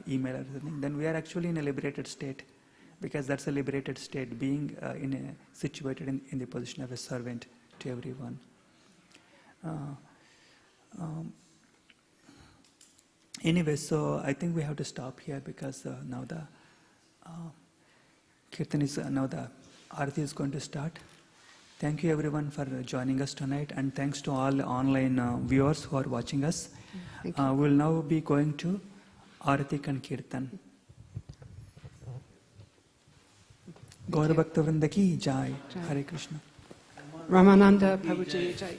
email or something, then we are actually in a liberated state, because that's a liberated state, being situated in the position of a servant to everyone. Anyway, so I think we have to stop here, because now the Kirtan is, now the Arati is going to start. Thank you everyone for joining us tonight, and thanks to all online viewers who are watching us. Thank you. We'll now be going to Arati and Kirtan. Gaura Bhakta Vrinda ki Jai. Jai. Hare Krishna. Ramananda Prabhuji Jai.